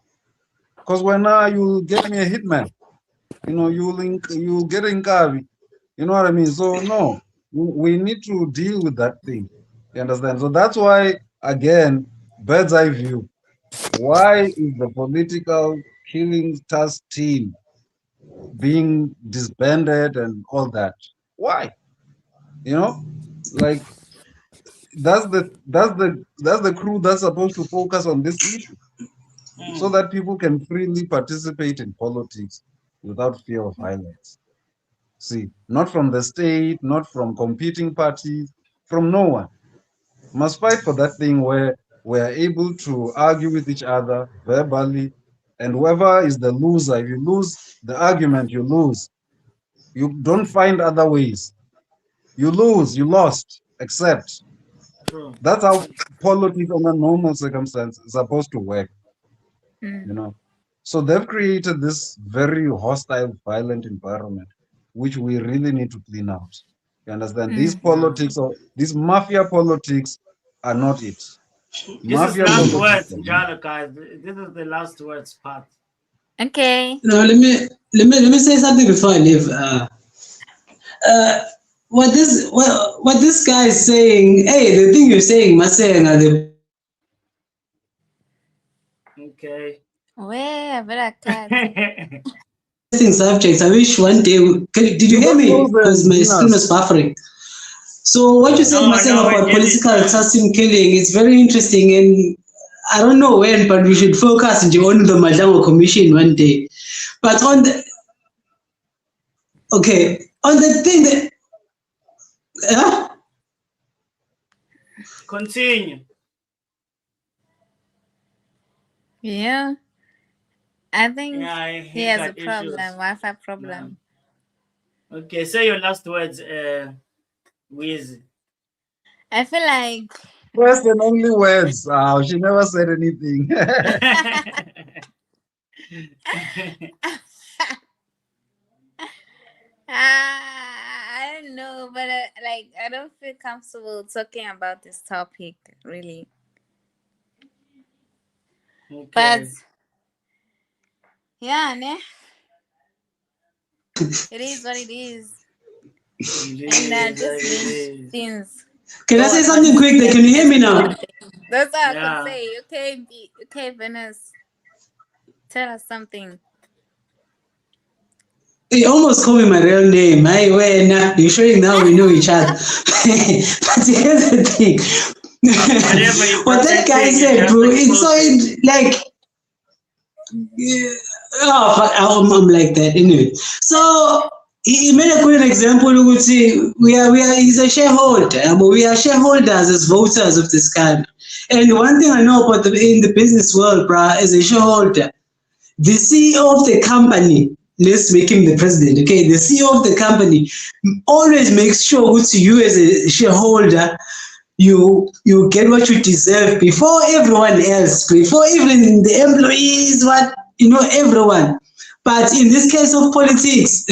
[SPEAKER 4] Because when you get me a hitman, you get in Kavi, you know what I mean? So no, we need to deal with that thing. You understand? So that's why, again, bird's eye view. Why is the political killing task team being disbanded and all that? Why? Like that's the crew that's supposed to focus on this issue, so that people can freely participate in politics without fear of violence. See, not from the state, not from competing parties, from no one. Must fight for that thing where we're able to argue with each other verbally, and whoever is the loser, if you lose the argument, you lose. You don't find other ways. You lose, you lost, accept. That's how politics under normal circumstances is supposed to work. So they've created this very hostile, violent environment, which we really need to clean out. You understand? These politics, or these mafia politics, are not it.
[SPEAKER 2] This is last words, Njalo, guys. This is the last words part.
[SPEAKER 7] Okay.
[SPEAKER 3] No, let me say something before I leave. What this guy is saying, hey, the thing you're saying, Masenga, the
[SPEAKER 2] okay.
[SPEAKER 7] Where,
[SPEAKER 3] subjects. I wish one day. Did you hear me? Because my screen was buffering. So what you said, Masenga, about political assassin killing is very interesting, and I don't know when, but we should focus on the Majango Commission one day. But on the thing that.
[SPEAKER 2] Continue.
[SPEAKER 7] Yeah. I think he has a problem,
[SPEAKER 2] issues.
[SPEAKER 7] Wi-Fi problem.
[SPEAKER 2] Yeah. Okay, say your last words, Wiz.
[SPEAKER 7] I feel like
[SPEAKER 4] first and only words. She never said anything.
[SPEAKER 7] I don't know, but I don't feel comfortable talking about this topic, really.
[SPEAKER 2] Okay.
[SPEAKER 7] But yeah, ne? It is what it is. And just things.
[SPEAKER 3] Can I say something quick? Can you hear me now?
[SPEAKER 7] That's all I can say. Okay, Venice. Tell us something.
[SPEAKER 3] He almost called me my real name. Hey, when you're showing now we know each other. But here's the thing. What that guy said, bro, it's so like, yeah, oh, I'm like that anyway. So he made a good example. We would say he's a shareholder, but we are shareholders as voters of this country. And one thing I know about in the business world, bruh, as a shareholder, the CEO of the company, let's make him the president, okay? The CEO of the company always makes sure to you as a shareholder, you get what you deserve before everyone else, before even the employees, everyone. But in this case of politics,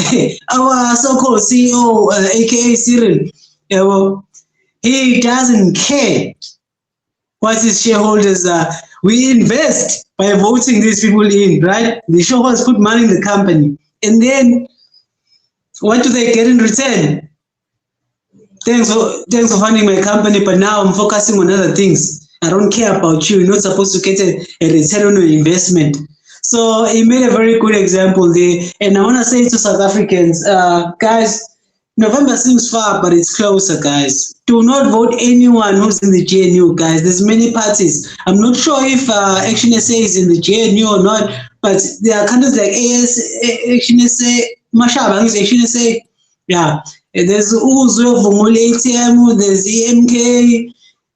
[SPEAKER 3] our so-called CEO, aka Cyril, he doesn't care what his shareholders are. We invest by voting these people in, right? The shareholders put money in the company. And then what do they get in return? Thanks for funding my company, but now I'm focusing on other things. I don't care about you. You're not supposed to get a return on your investment. So he made a very good example there. And I want to say to South Africans, guys, November seems far, but it's closer, guys. Do not vote anyone who's in the GNU, guys. There's many parties. I'm not sure if Action SA is in the GNU or not, but there are countries like Action SA, Mashaba is Action SA. Yeah. There's Uzo, Vumule ATM, there's EMK,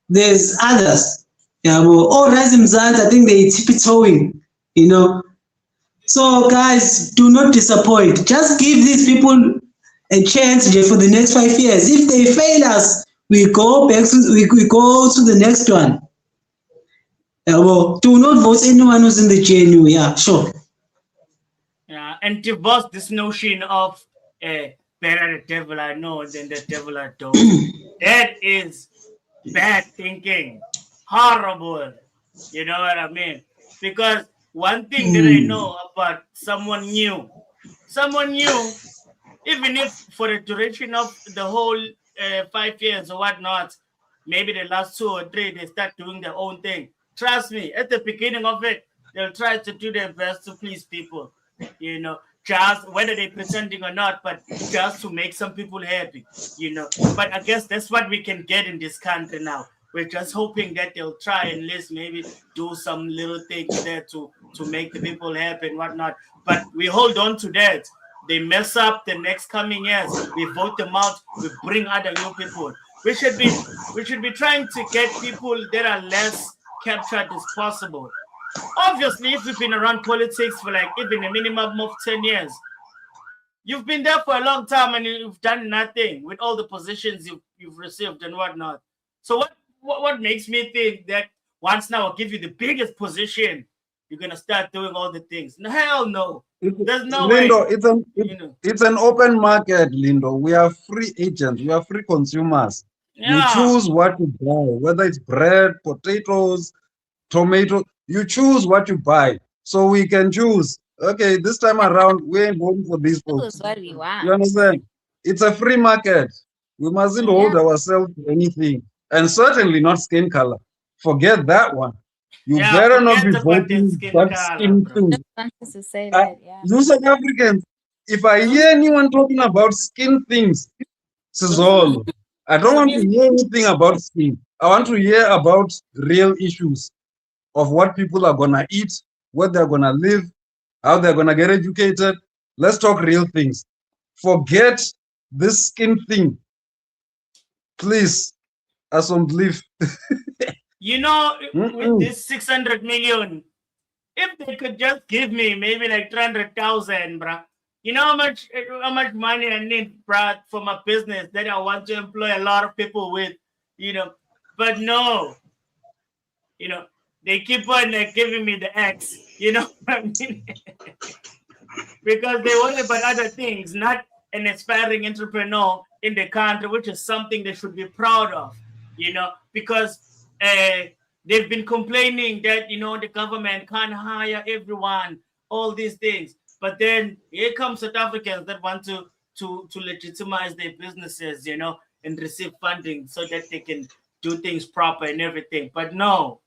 [SPEAKER 3] there's others. Yeah, well, all Razim Zant, I think they tiptoeing, So, guys, do not disappoint. Just give these people a chance for the next 5 years. If they fail us, we go back we go to the next one. Well, do not vote anyone who's in the GNU. Yeah, sure.
[SPEAKER 2] Yeah, and to boss this notion of better the devil I know than the devil I don't. That is bad thinking. Horrible. You know what I mean? Because one thing that I know about someone new, even if for the duration of the whole 5 years or whatnot, maybe the last 2 or 3, they start doing their own thing. Trust me, at the beginning of it, they'll try to do their best to please people, just whether they're pretending or not, but just to make some people happy, But I guess that's what we can get in this country now. We're just hoping that they'll try and let's maybe do some little things there to make the people happy and whatnot. But we hold on to that. They mess up the next coming years. We vote them out. We bring other new people. We should be trying to get people that are less captured as possible. Obviously, if you've been around politics for like even a minimum of 10 years, you've been there for a long time and you've done nothing with all the positions you've received and whatnot. So what makes me think that once now I'll give you the biggest position, you're gonna start doing all the things? No, hell no. There's no
[SPEAKER 4] Lindo,
[SPEAKER 2] way.
[SPEAKER 4] It's an open market, Lindo. We are free agents. We are free consumers.
[SPEAKER 2] Yeah.
[SPEAKER 4] You choose what to buy, whether it's bread, potatoes, tomato. You choose what you buy. So we can choose. Okay, this time around, we ain't voting for these folks.
[SPEAKER 7] What we want.
[SPEAKER 4] You understand? It's a free market. We mustn't hold ourselves to anything. And certainly not skin color. Forget that one. You better not be voting that skin thing.
[SPEAKER 7] To say that,
[SPEAKER 4] You South Africans, if I hear anyone talking about skin things, this is all. I don't want to hear anything about skin. I want to hear about real issues of what people are going to eat, what they're going to live, how they're going to get educated. Let's talk real things. Forget this skin thing. Please, I don't believe.
[SPEAKER 2] With this 600 million, if they could just give me maybe like 300,000, bruh. You know how much money I need, bruh, for my business that I want to employ a lot of people with, But no, they keep on giving me the X, you know what I mean? Because they worry about other things, not an aspiring entrepreneur in the country, which is something they should be proud of, because they've been complaining that, the government can't hire everyone, all these things. But then here comes South Africans that want to legitimize their businesses, and receive funding so that they can do things proper and everything. But no,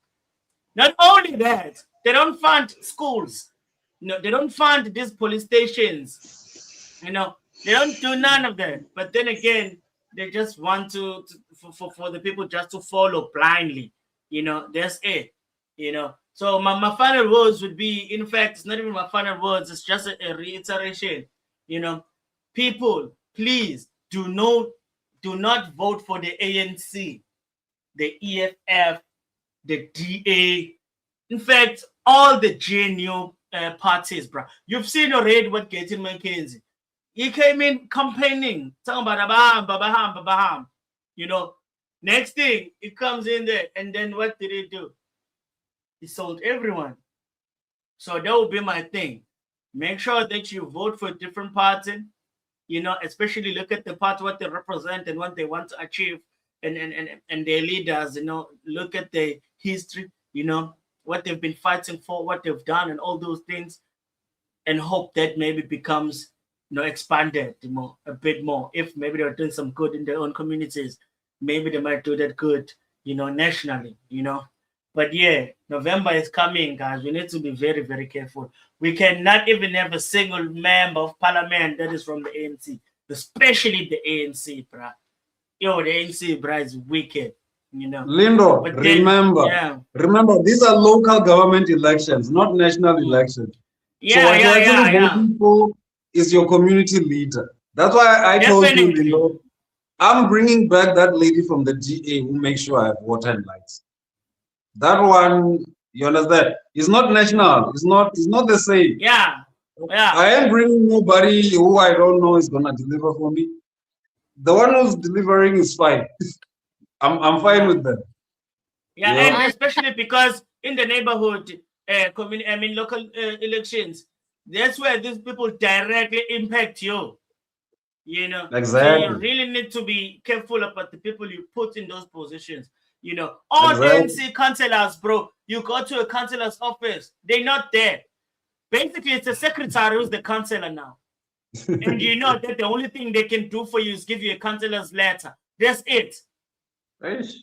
[SPEAKER 2] not only that, they don't fund schools. No, they don't fund these police stations. You know, they don't do none of that. But then again, they just want for the people just to follow blindly. You know, that's it. You know, so my final words would be, in fact, it's not even my final words, it's just a reiteration. You know, people, please do not vote for the ANC, the EFF, the DA. In fact, all the GNU parties, bro. You've seen already what Gaten McKenzie. He came in campaigning, talking about baham. You know, next thing, he comes in there, and then what did he do? He sold everyone. So that would be my thing. Make sure that you vote for a different party, you know, especially look at the party, what they represent and what they want to achieve, and their leaders, you know, look at the history, you know, what they've been fighting for, what they've done, and all those things, and hope that maybe becomes, you know, expanded a bit more. If maybe they're doing some good in their own communities, maybe they might do that good, you know, nationally, you know. But yeah, November is coming, guys. We need to be very, very careful. We cannot even have a single member of parliament that is from the ANC, especially the ANC, bruh. Yo, the ANC, bruh, is wicked, you know.
[SPEAKER 4] Lindo,
[SPEAKER 2] But then,
[SPEAKER 4] remember, these are local government elections, not national elections. So what you're actually voting for is your community leader. That's why I told you, Lindo, I'm bringing back that lady from the GA who makes sure I have water and lights. That one, you understand? It's not national. It's not the same.
[SPEAKER 2] Yeah.
[SPEAKER 4] I am bringing nobody who I don't know is gonna deliver for me. The one who's delivering is fine. I'm fine with that.
[SPEAKER 2] Yeah, and especially because in the neighborhood, local elections, that's where these people directly impact you. You know,
[SPEAKER 4] exactly.
[SPEAKER 2] So you really need to be careful about the people you put in those positions. You know, all ANC councillors, bro, you go to a councillor's office, they're not there. Basically, it's a secretary who's the councillor now. And you know that the only thing they can do for you is give you a councillor's letter. That's it.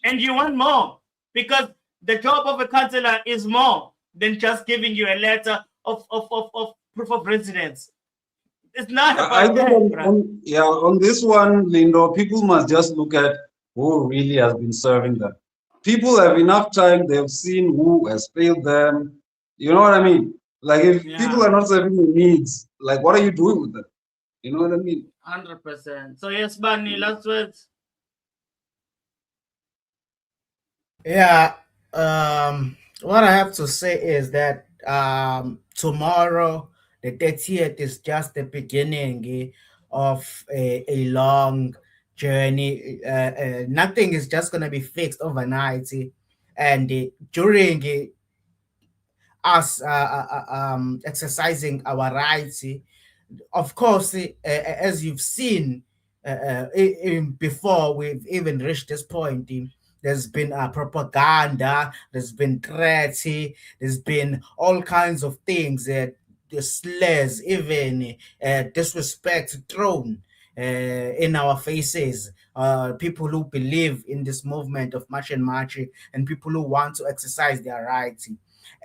[SPEAKER 2] And you want more, because the job of a councillor is more than just giving you a letter of proof of residence. It's not about
[SPEAKER 4] on this one, Lindo, people must just look at who really has been serving them. People have enough time, they've seen who has failed them. You know what I mean? Like, if people are not serving the needs, like, what are you doing with them? You know what I mean?
[SPEAKER 2] 100%. So yes, Bunny, last words.
[SPEAKER 5] Yeah, what I have to say is that tomorrow, the 30th, is just the beginning of a long journey. Nothing is just going to be fixed overnight. And during us exercising our rights, of course, as you've seen before we've even reached this point, there's been propaganda, there's been threats, there's been all kinds of things, the slurs, even disrespect thrown in our faces. People who believe in this movement of march and people who want to exercise their rights.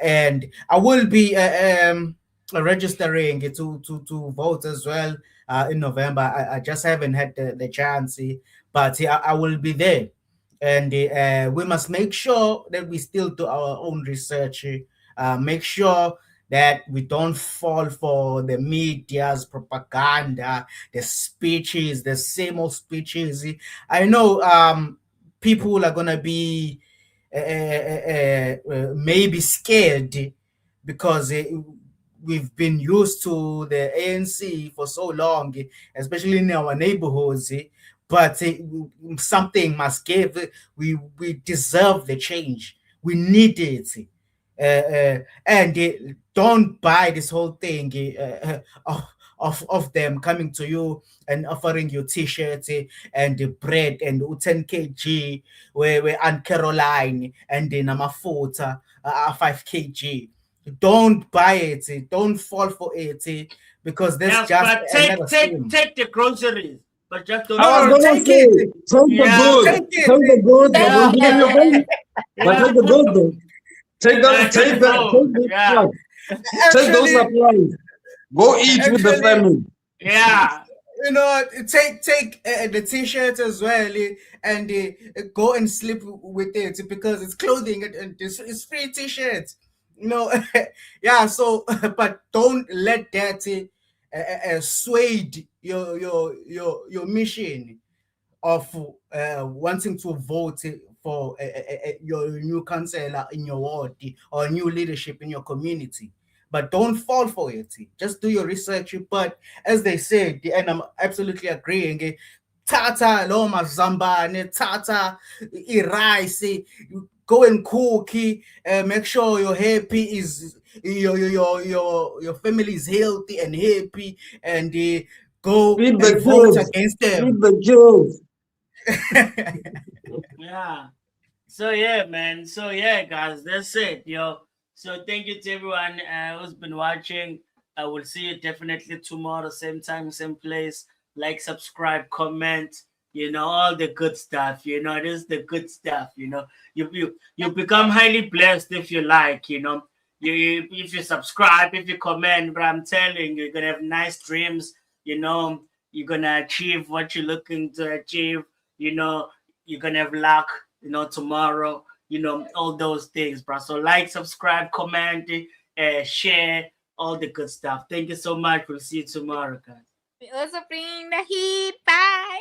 [SPEAKER 5] And I will be registering to vote as well in November. I just haven't had the chance, but I will be there. And we must make sure that we still do our own research, make sure that we don't fall for the media's propaganda, the speeches, the same old speeches. I know people are going to be maybe scared because we've been used to the ANC for so long, especially in our neighborhoods. But something must give. We deserve the change. We need it. And don't buy this whole thing of them coming to you and offering you t-shirts and the bread and 10 kg where Aunt Caroline and the Namafuta 5 kg. Don't buy it. Don't fall for it because that's
[SPEAKER 2] take the groceries. But just don't
[SPEAKER 4] take it. Take the goods. Don't give them your money. But take the goods though. Take those supplies. Go eat with the family.
[SPEAKER 2] Yeah,
[SPEAKER 5] You know, take the t-shirt as well, and go and sleep with it because it's clothing and it's free t-shirts. You know, yeah. So, but don't let that sway your mission of wanting to vote for your new councillor in your ward or new leadership in your community. But don't fall for it. Just do your research. But as they said, and I'm absolutely agreeing, tata lo mazambane, tata rice, go and cook, make sure you're happy, is your family is healthy and happy, and go
[SPEAKER 3] Feed
[SPEAKER 5] and
[SPEAKER 3] the
[SPEAKER 5] vote
[SPEAKER 3] kids.
[SPEAKER 5] against them.
[SPEAKER 3] Feed the kids.
[SPEAKER 2] Yeah. So yeah, man. So yeah, guys, that's it, yo. So thank you to everyone who's been watching. I will see you definitely tomorrow, same time, same place. Like, subscribe, comment. You know, all the good stuff. You know, this is the good stuff. You know, you become highly blessed if you like. You know, you if you subscribe, if you comment. But I'm telling you, you're gonna have nice dreams. You know, you're gonna achieve what you're looking to achieve. You know, you're gonna have luck, you know, tomorrow, you know, all those things, bro. So like, subscribe, comment, share, all the good stuff. Thank you so much. We'll see you tomorrow, guys.
[SPEAKER 7] We also bring the heat. Bye.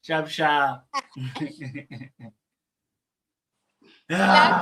[SPEAKER 2] Sharp, sharp.
[SPEAKER 7] Love